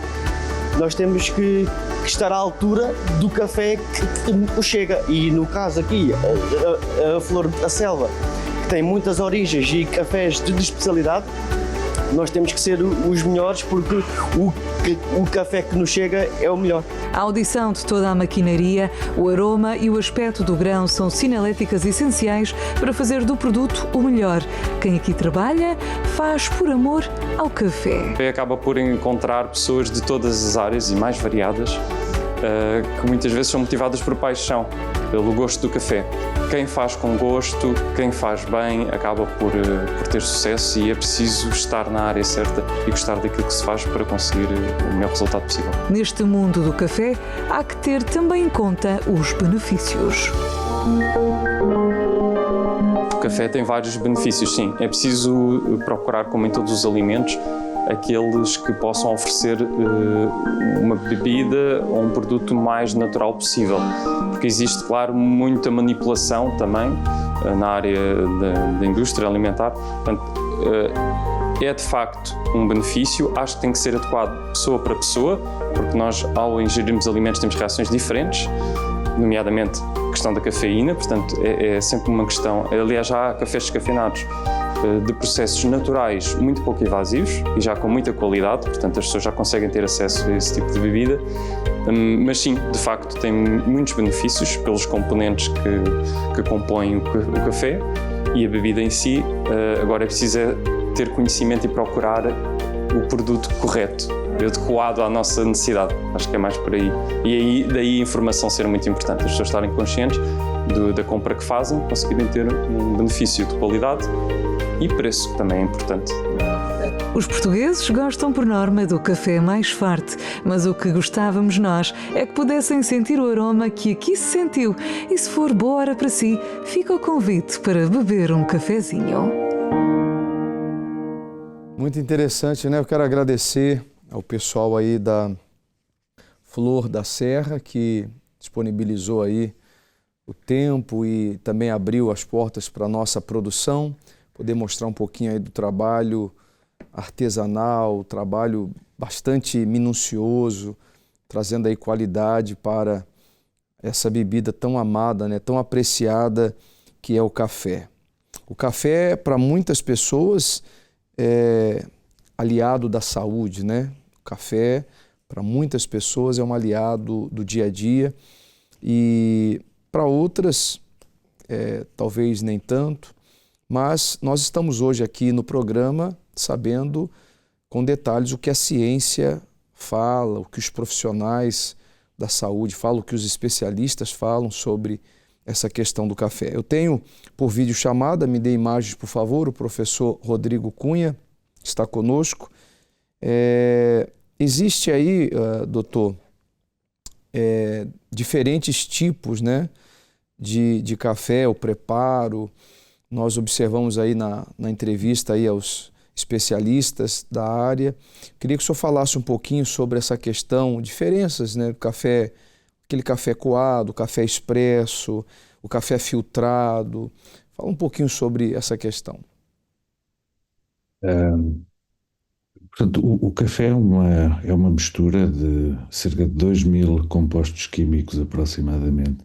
nós temos que estar à altura do café que chega. E no caso aqui, a Flor da Selva, que tem muitas origens e cafés de especialidade, nós temos que ser os melhores porque o café que nos chega é o melhor. A audição de toda a maquinaria, o aroma e o aspecto do grão são sinaléticas essenciais para fazer do produto o melhor. Quem aqui trabalha faz por amor ao café. Acaba por encontrar pessoas de todas as áreas e mais variadas que muitas vezes são motivadas por paixão, pelo gosto do café. Quem faz com gosto, quem faz bem, acaba por ter sucesso e é preciso estar na área certa e gostar daquilo que se faz para conseguir o melhor resultado possível. Neste mundo do café, há que ter também em conta os benefícios. O café tem vários benefícios, sim. É preciso procurar, como em todos os alimentos, aqueles que possam oferecer uma bebida ou um produto mais natural possível. Porque existe, claro, muita manipulação também na área da indústria alimentar. Portanto, é de facto um benefício, acho que tem que ser adequado pessoa para pessoa, porque nós, ao ingerirmos alimentos, temos reações diferentes, nomeadamente a questão da cafeína, portanto é sempre uma questão. Aliás, já há cafés descafeinados de processos naturais muito pouco invasivos e já com muita qualidade, portanto as pessoas já conseguem ter acesso a esse tipo de bebida, mas sim, de facto tem muitos benefícios pelos componentes que compõem o café e a bebida em si. Agora é preciso ter conhecimento e procurar o produto correto, adequado à nossa necessidade. Acho que é mais por aí. E daí a informação ser muito importante, as pessoas estarem conscientes da compra que fazem, conseguirem ter um benefício de qualidade e preço, que também é importante. Os portugueses gostam por norma do café mais forte, mas o que gostávamos nós é que pudessem sentir o aroma que aqui se sentiu. E se for boa hora para si, fica o convite para beber um cafezinho. Muito interessante, né? Eu quero agradecer ao pessoal aí da Flor da Serra, que disponibilizou aí o tempo e também abriu as portas para a nossa produção, poder mostrar um pouquinho aí do trabalho artesanal, trabalho bastante minucioso, trazendo aí qualidade para essa bebida tão amada, né? Tão apreciada, que é o café. O café, para muitas pessoas, é aliado da saúde, né? O café, para muitas pessoas, é um aliado do dia a dia e para outras, talvez nem tanto, mas nós estamos hoje aqui no programa sabendo com detalhes o que a ciência fala, o que os profissionais da saúde falam, o que os especialistas falam sobre essa questão do café. Eu tenho por videochamada, me dê imagens por favor, o professor Rodrigo Cunha está conosco. Existe aí, doutor, diferentes tipos, né, de café, o preparo. Nós observamos aí na entrevista aí aos especialistas da área. Queria que o senhor falasse um pouquinho sobre essa questão, diferenças, né, do café, aquele café coado, o café expresso, o café filtrado. Fala um pouquinho sobre essa questão. Portanto, o café é uma mistura de cerca de 2.000 compostos químicos aproximadamente.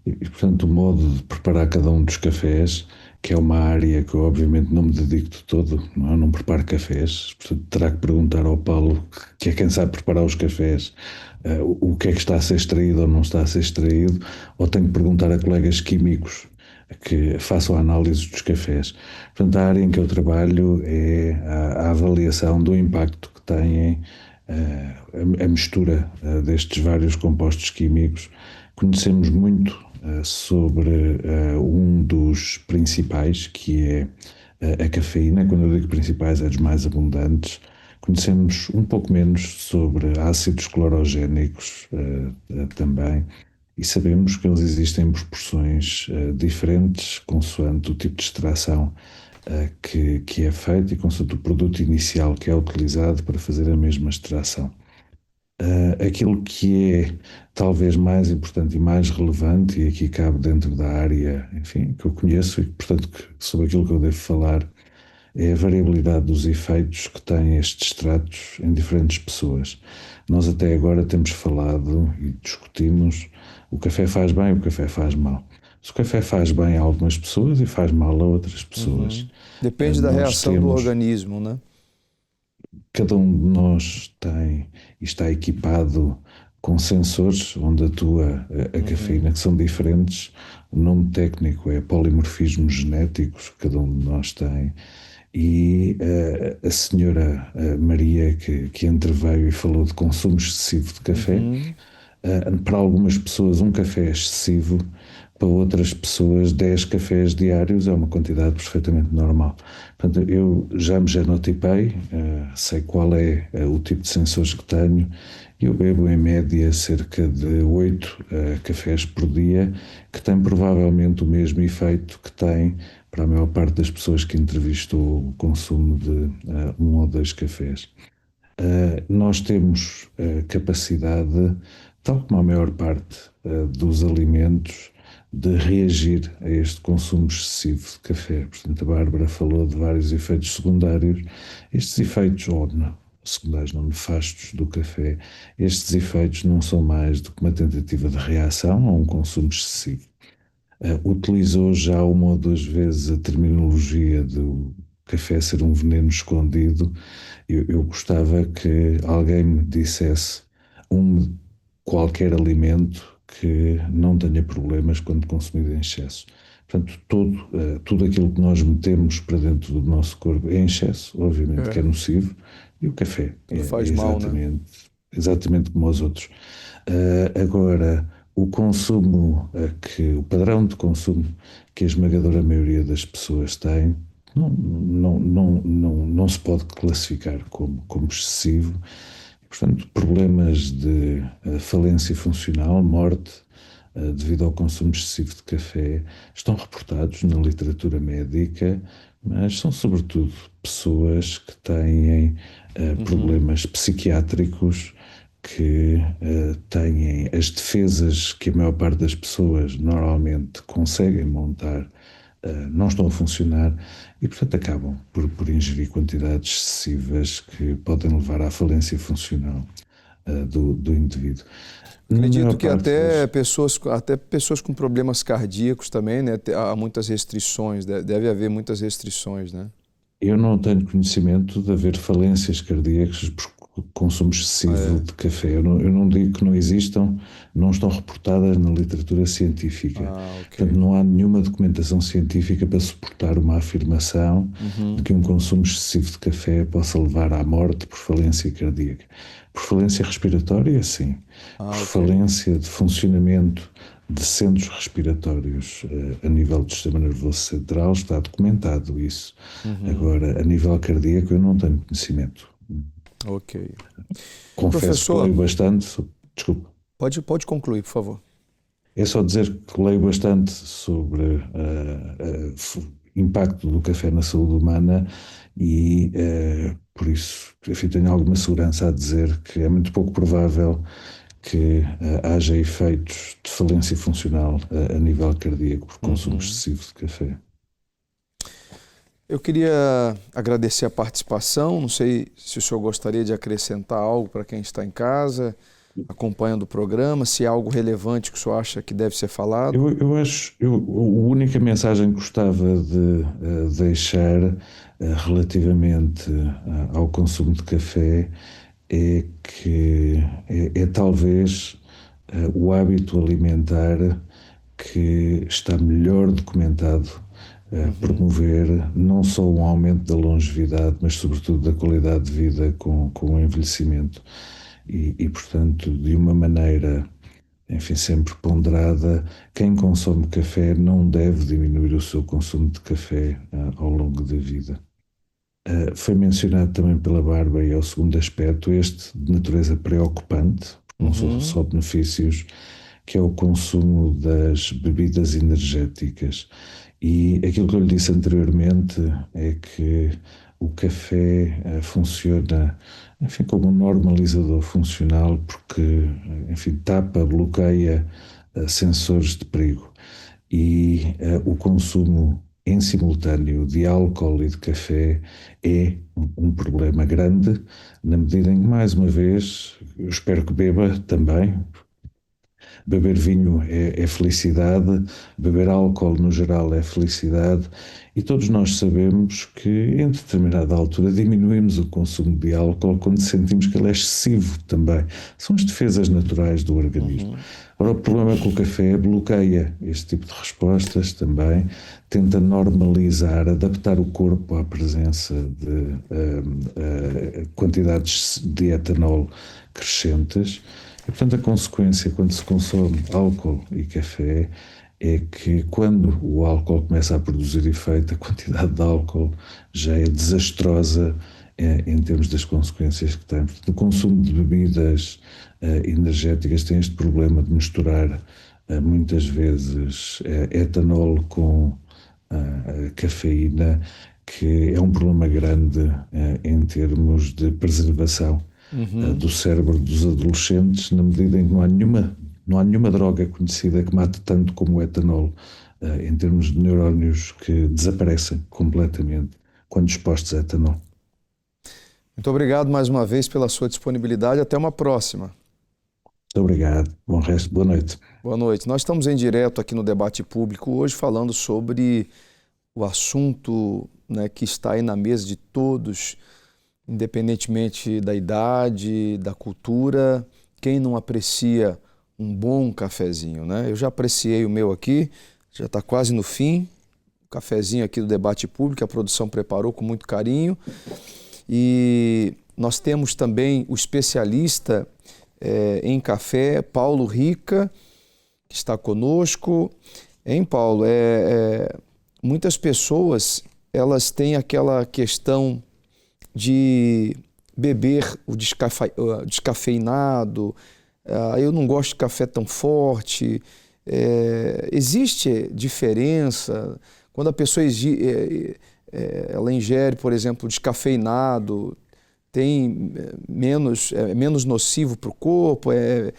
E, portanto, o modo de preparar cada um dos cafés, que é uma área que eu obviamente não me dedico de todo, não preparo cafés, portanto terá que perguntar ao Paulo, que é quem sabe preparar os cafés, o que é que está a ser extraído ou não está a ser extraído, ou tenho que perguntar a colegas químicos que façam a análise dos cafés. Portanto, a área em que eu trabalho é a avaliação do impacto que têm a mistura destes vários compostos químicos. Conhecemos muito sobre um dos principais, que é a cafeína. Quando eu digo principais, é dos mais abundantes. Conhecemos um pouco menos sobre ácidos clorogénicos também, e sabemos que eles existem em proporções diferentes consoante o tipo de extração que é feito e consoante o produto inicial que é utilizado para fazer a mesma extração. Aquilo que é talvez mais importante e mais relevante, e aqui cabe dentro da área, enfim, que eu conheço e, portanto, sobre aquilo que eu devo falar, é a variabilidade dos efeitos que têm estes extratos em diferentes pessoas. Nós até agora temos falado e discutimos o café faz bem, o café faz mal. Se o café faz bem a algumas pessoas e faz mal a outras pessoas. Depende da reação do organismo, né? Cada um de nós tem e está equipado com sensores onde atua a cafeína, que são diferentes. O nome técnico é polimorfismos genéticos, que cada um de nós tem. E a senhora Maria, que entreveio e falou de consumo excessivo de café, para algumas pessoas um café excessivo, para outras pessoas 10 cafés diários é uma quantidade perfeitamente normal. Portanto, eu já me genotipei, sei qual é o tipo de sensores que tenho, e eu bebo em média cerca de 8 cafés por dia, que têm provavelmente o mesmo efeito que têm para a maior parte das pessoas que entrevistou o consumo de 1 ou 2 cafés. Nós temos capacidade, tal como a maior parte dos alimentos, de reagir a este consumo excessivo de café. Portanto, a Bárbara falou de vários efeitos secundários. Estes efeitos, ou não, secundários não nefastos do café, estes efeitos não são mais do que uma tentativa de reação a um consumo excessivo. Utilizou já 1 ou 2 vezes a terminologia do café ser um veneno escondido. Eu gostava que alguém me dissesse qualquer alimento que não tenha problemas quando consumido em excesso. Portanto, tudo aquilo que nós metemos para dentro do nosso corpo em excesso, obviamente que é nocivo, e o café faz mal, né? Exatamente como os outros. Agora, o consumo, o padrão de consumo que a esmagadora maioria das pessoas tem, não se pode classificar como excessivo. Portanto, problemas de falência funcional, morte, devido ao consumo excessivo de café, estão reportados na literatura médica, mas são sobretudo pessoas que têm problemas psiquiátricos, que têm as defesas que a maior parte das pessoas normalmente conseguem montar, não estão a funcionar e, portanto, acabam por ingerir quantidades excessivas que podem levar à falência funcional do indivíduo. Acredito que até pessoas com problemas cardíacos também, né? Há muitas restrições, deve haver muitas restrições, né? Eu não tenho conhecimento de haver falências cardíacas por consumo excessivo de café. Eu não digo que não existam, não estão reportadas na literatura científica. Portanto, não há nenhuma documentação científica para suportar uma afirmação de que um consumo excessivo de café possa levar à morte por falência cardíaca. Por falência respiratória, sim. Por falência de funcionamento de centros respiratórios a nível do sistema nervoso central, está documentado isso. Agora, a nível cardíaco, eu não tenho conhecimento. Ok. Confesso que leio bastante. Desculpa. Pode concluir, por favor. É só dizer que leio bastante sobre o impacto do café na saúde humana e, por isso, enfim, tenho alguma segurança a dizer que é muito pouco provável que haja efeitos de falência funcional a nível cardíaco por consumo excessivo de café. Eu queria agradecer a participação, não sei se o senhor gostaria de acrescentar algo para quem está em casa, acompanhando o programa, se há algo relevante que o senhor acha que deve ser falado. A única mensagem que gostava de deixar relativamente ao consumo de café é que é talvez o hábito alimentar que está melhor documentado promover não só um aumento da longevidade, mas sobretudo da qualidade de vida com o envelhecimento e, portanto, de uma maneira, enfim, sempre ponderada, quem consome café não deve diminuir o seu consumo de café ao longo da vida. Foi mencionado também pela Bárbara e é o segundo aspecto, este de natureza preocupante, não são só benefícios, que é o consumo das bebidas energéticas. E aquilo que eu lhe disse anteriormente é que o café funciona, enfim, como um normalizador funcional porque, enfim, bloqueia sensores de perigo. E o consumo em simultâneo de álcool e de café é um problema grande, na medida em que, mais uma vez, eu espero que beba também. Beber vinho é felicidade, beber álcool no geral é felicidade e todos nós sabemos que em determinada altura diminuímos o consumo de álcool quando sentimos que ele é excessivo também. São as defesas naturais do organismo. Ora, o problema é que o café bloqueia este tipo de respostas também, tenta normalizar, adaptar o corpo à presença de quantidades de etanol crescentes. E, portanto, a consequência quando se consome álcool e café é que quando o álcool começa a produzir efeito, a quantidade de álcool já é desastrosa em termos das consequências que tem. Portanto, o consumo de bebidas energéticas tem este problema de misturar muitas vezes etanol com a cafeína, que é um problema grande em termos de preservação do cérebro dos adolescentes, na medida em que não há nenhuma droga conhecida que mate tanto como o etanol, em termos de neurónios que desaparecem completamente quando expostos a etanol. Muito obrigado mais uma vez pela sua disponibilidade. Até uma próxima. Muito obrigado. Bom resto. Boa noite. Boa noite. Nós estamos em direto aqui no Debate Público hoje falando sobre o assunto, né, que está aí na mesa de todos, independentemente da idade, da cultura. Quem não aprecia um bom cafezinho, né? Eu já apreciei o meu aqui, já está quase no fim. O cafezinho aqui do Debate Público, a produção preparou com muito carinho. E nós temos também o especialista em café, Paulo Rica, que está conosco. Hein, Paulo? Muitas pessoas, elas têm aquela questão de beber o descafeinado. Eu não gosto de café tão forte. Existe diferença quando a pessoa ela ingere, por exemplo, descafeinado, tem menos nocivo para o corpo, é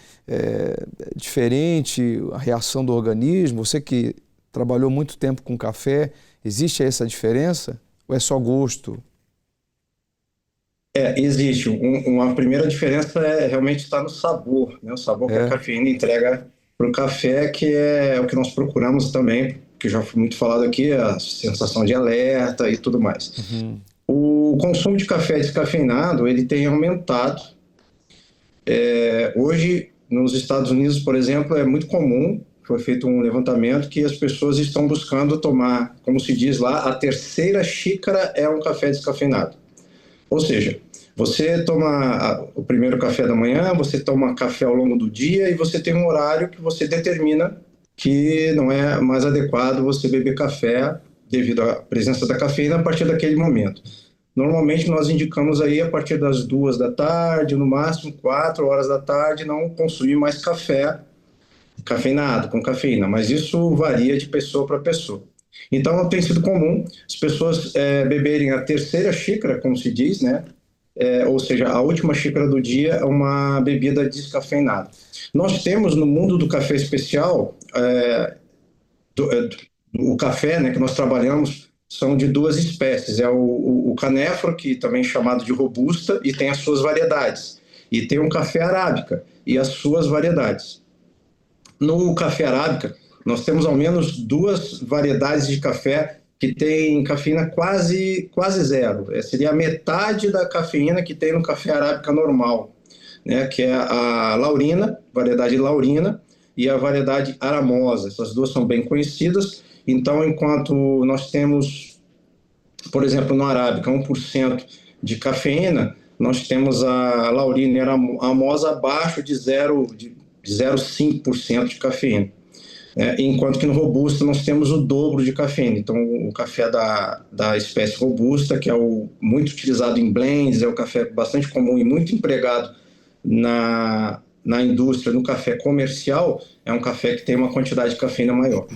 diferente a reação do organismo. Você que trabalhou muito tempo com café, existe essa diferença ou é só gosto? Existe. Uma primeira diferença realmente está no sabor, né? O sabor que a cafeína entrega para o café, que é o que nós procuramos também, que já foi muito falado aqui, a sensação de alerta e tudo mais. O consumo de café descafeinado, ele tem aumentado. Hoje, nos Estados Unidos, por exemplo, é muito comum, foi feito um levantamento, que as pessoas estão buscando tomar, como se diz lá, a terceira xícara é um café descafeinado. Ou seja, você toma o primeiro café da manhã, você toma café ao longo do dia e você tem um horário que você determina que não é mais adequado você beber café devido à presença da cafeína a partir daquele momento. Normalmente nós indicamos aí a partir das 2 da tarde, no máximo 4 horas da tarde, não consumir mais café cafeinado, com cafeína, mas isso varia de pessoa para pessoa. Então tem sido comum as pessoas beberem a terceira xícara, como se diz, né? Ou seja, a última xícara do dia é uma bebida descafeinada. Nós temos no mundo do café especial, o café, né, que nós trabalhamos são de 2 espécies. É o canéforo, que também é chamado de robusta, e tem as suas variedades. E tem o café arábica e as suas variedades. No café arábica, nós temos ao menos 2 variedades de café que tem cafeína quase zero. Seria a metade da cafeína que tem no café arábica normal, né? Que é a laurina, variedade laurina, e a variedade aramosa. Essas 2 são bem conhecidas. Então, enquanto nós temos, por exemplo, no arábica, 1% de cafeína, nós temos a laurina e a aramosa abaixo de 0,5% de cafeína. Enquanto que no robusta nós temos o dobro de cafeína. Então, o café da espécie robusta, que é o muito utilizado em blends, é o café bastante comum e muito empregado na indústria, no café comercial, é um café que tem uma quantidade de cafeína maior.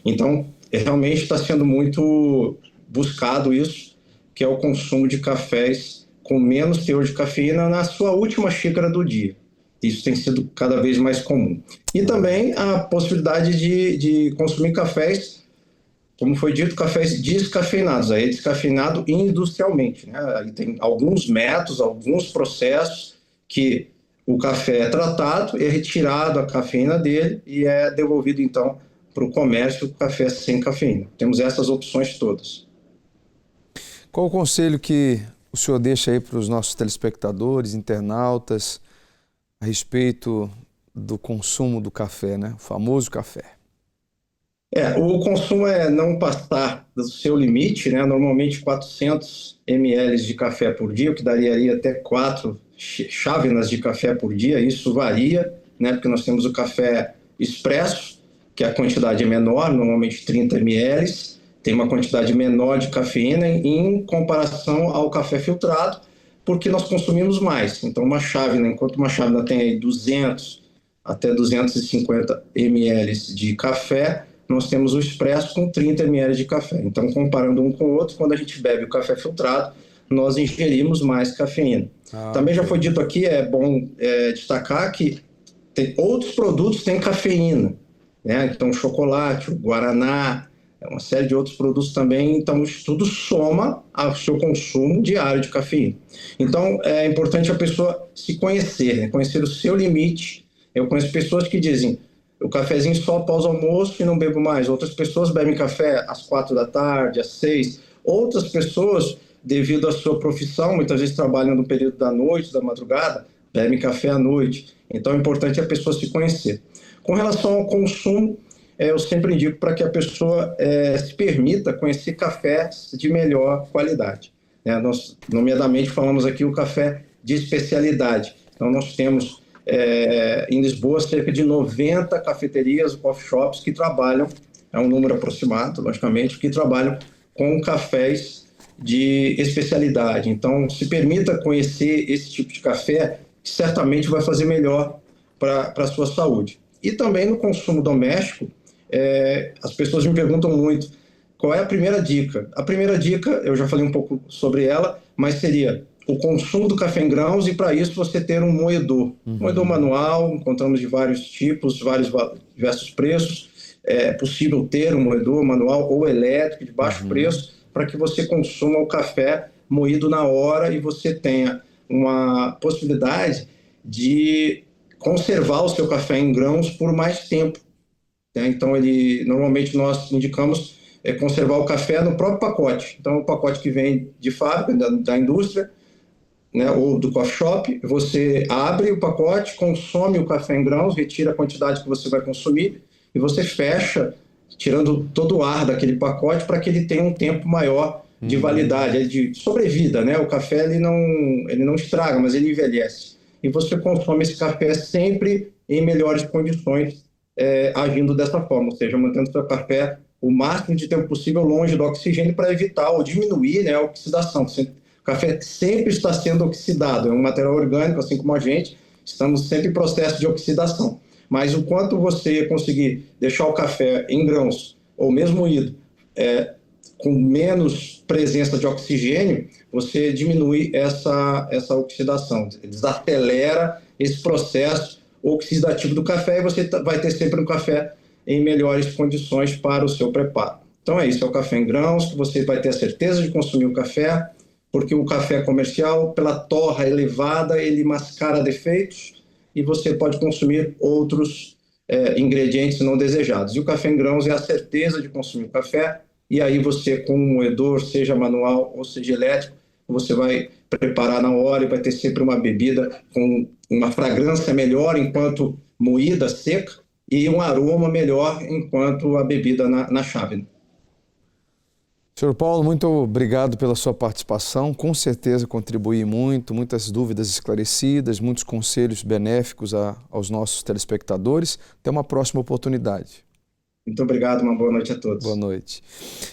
Então, realmente está sendo muito buscado isso, que é o consumo de cafés com menos teor de cafeína na sua última xícara do dia. Isso tem sido cada vez mais comum. E também a possibilidade de consumir cafés, como foi dito, cafés descafeinados, aí descafeinado industrialmente, né? Aí tem alguns métodos, alguns processos que o café é tratado, é retirado a cafeína dele e é devolvido então para o comércio o café sem cafeína. Temos essas opções todas. Qual o conselho que o senhor deixa aí para os nossos telespectadores, internautas, a respeito do consumo do café, né? O famoso café? O consumo é não passar do seu limite, né? Normalmente 400 ml de café por dia, o que daria até 4 chávenas de café por dia. Isso varia, né? Porque nós temos o café expresso, que a quantidade é menor, normalmente 30 ml, tem uma quantidade menor de cafeína em comparação ao café filtrado, porque nós consumimos mais. Então, uma chávena, enquanto uma chávena tem aí 200 até 250 ml de café, nós temos o expresso com 30 ml de café. Então, comparando um com o outro, quando a gente bebe o café filtrado, nós ingerimos mais cafeína. Também já foi dito aqui, é bom destacar que outros produtos têm cafeína, né? Então, o chocolate, o guaraná, uma série de outros produtos também. Então, isso tudo soma ao seu consumo diário de cafeína. Então, é importante a pessoa se conhecer, né? Conhecer o seu limite. Eu conheço pessoas que dizem, o cafezinho só após o almoço e não bebo mais. Outras pessoas bebem café às 4 da tarde, às 6. Outras pessoas, devido à sua profissão, muitas vezes trabalham no período da noite, da madrugada, bebem café à noite. Então, é importante a pessoa se conhecer. Com relação ao consumo, eu sempre indico para que a pessoa se permita conhecer cafés de melhor qualidade. Nós, nomeadamente, falamos aqui o café de especialidade. Então, nós temos em Lisboa cerca de 90 cafeterias, coffee shops que trabalham, é um número aproximado, logicamente, que trabalham com cafés de especialidade. Então, se permita conhecer esse tipo de café, que certamente vai fazer melhor para a sua saúde. E também no consumo doméstico, as pessoas me perguntam muito, qual é a primeira dica? A primeira dica, eu já falei um pouco sobre ela, mas seria o consumo do café em grãos, e para isso você ter um moedor. Moedor manual, encontramos de vários tipos, diversos preços. É possível ter um moedor manual ou elétrico de baixo preço, para que você consuma o café moído na hora e você tenha uma possibilidade de conservar o seu café em grãos por mais tempo. Então, normalmente nós indicamos conservar o café no próprio pacote. Então, o pacote que vem de fábrica, da indústria, né, ou do coffee shop, você abre o pacote, consome o café em grãos, retira a quantidade que você vai consumir e você fecha, tirando todo o ar daquele pacote para que ele tenha um tempo maior de validade, de sobrevida, né? O café ele não estraga, mas ele envelhece. E você consome esse café sempre em melhores condições, agindo dessa forma, ou seja, mantendo o seu café o máximo de tempo possível longe do oxigênio para evitar ou diminuir, né, a oxidação. O café sempre está sendo oxidado, é um material orgânico, assim como a gente, estamos sempre em processo de oxidação. Mas o quanto você conseguir deixar o café em grãos, ou mesmo moído, com menos presença de oxigênio, você diminui essa oxidação, desacelera esse processo oxidativo do café e você vai ter sempre um café em melhores condições para o seu preparo. Então é isso, é o café em grãos, que você vai ter a certeza de consumir o café, porque o café comercial, pela torra elevada, ele mascara defeitos e você pode consumir outros ingredientes não desejados. E o café em grãos é a certeza de consumir o café, e aí você, com um moedor, seja manual ou seja elétrico, você vai preparar na hora e vai ter sempre uma bebida com uma fragrância melhor enquanto moída, seca, e um aroma melhor enquanto a bebida na chávena. Senhor Paulo, muito obrigado pela sua participação. Com certeza contribuí muito, muitas dúvidas esclarecidas, muitos conselhos benéficos aos nossos telespectadores. Até uma próxima oportunidade. Muito obrigado, uma boa noite a todos. Boa noite.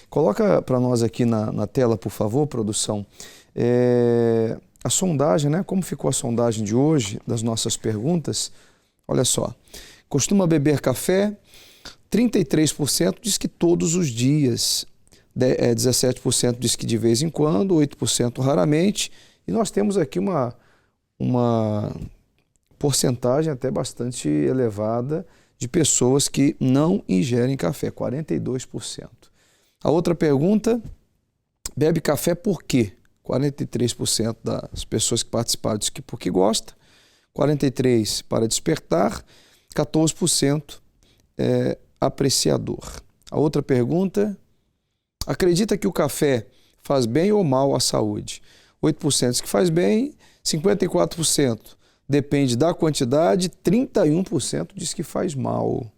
Coloca para nós aqui na tela, por favor, produção, a sondagem, né? Como ficou a sondagem de hoje, das nossas perguntas. Olha só, costuma beber café? 33% diz que todos os dias, 17% diz que de vez em quando, 8% raramente, e nós temos aqui uma porcentagem até bastante elevada de pessoas que não ingerem café, 42%. A outra pergunta, bebe café por quê? 43% das pessoas que participaram dizem que porque gosta, 43% para despertar, 14% apreciador. A outra pergunta, acredita que o café faz bem ou mal à saúde? 8% diz que faz bem, 54% depende da quantidade, 31% diz que faz mal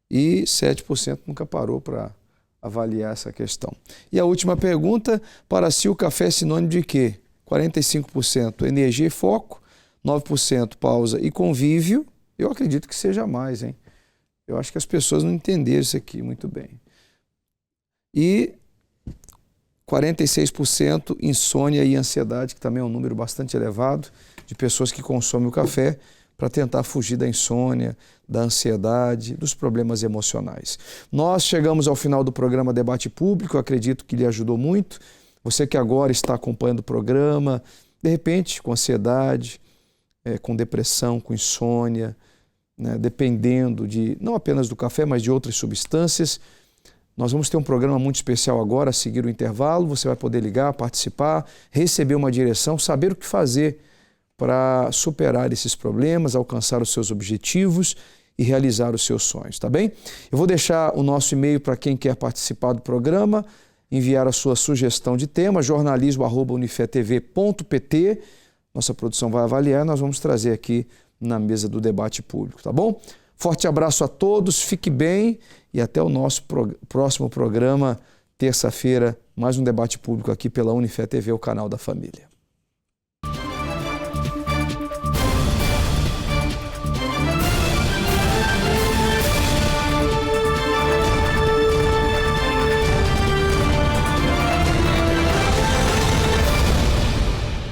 e 7% nunca parou para avaliar essa questão. E a última pergunta, para si o café é sinônimo de quê? 45% energia e foco, 9% pausa e convívio. Eu acredito que seja mais, hein? Eu acho que as pessoas não entenderam isso aqui muito bem. E 46% insônia e ansiedade, que também é um número bastante elevado de pessoas que consomem o café para tentar fugir da insônia, da ansiedade, dos problemas emocionais. Nós chegamos ao final do programa Debate Público, eu acredito que lhe ajudou muito. Você que agora está acompanhando o programa, de repente com ansiedade, com depressão, com insônia, né, dependendo não apenas do café, mas de outras substâncias. Nós vamos ter um programa muito especial agora, a seguir o intervalo. Você vai poder ligar, participar, receber uma direção, saber o que fazer para superar esses problemas, alcançar os seus objetivos e realizar os seus sonhos, tá bem? Eu vou deixar o nosso e-mail para quem quer participar do programa, enviar a sua sugestão de tema, jornalismo@unifetv.pt. Nossa produção vai avaliar, nós vamos trazer aqui na mesa do debate público, tá bom? Forte abraço a todos, fique bem e até o nosso próximo programa, terça-feira, mais um debate público aqui pela Unifé TV, o canal da família.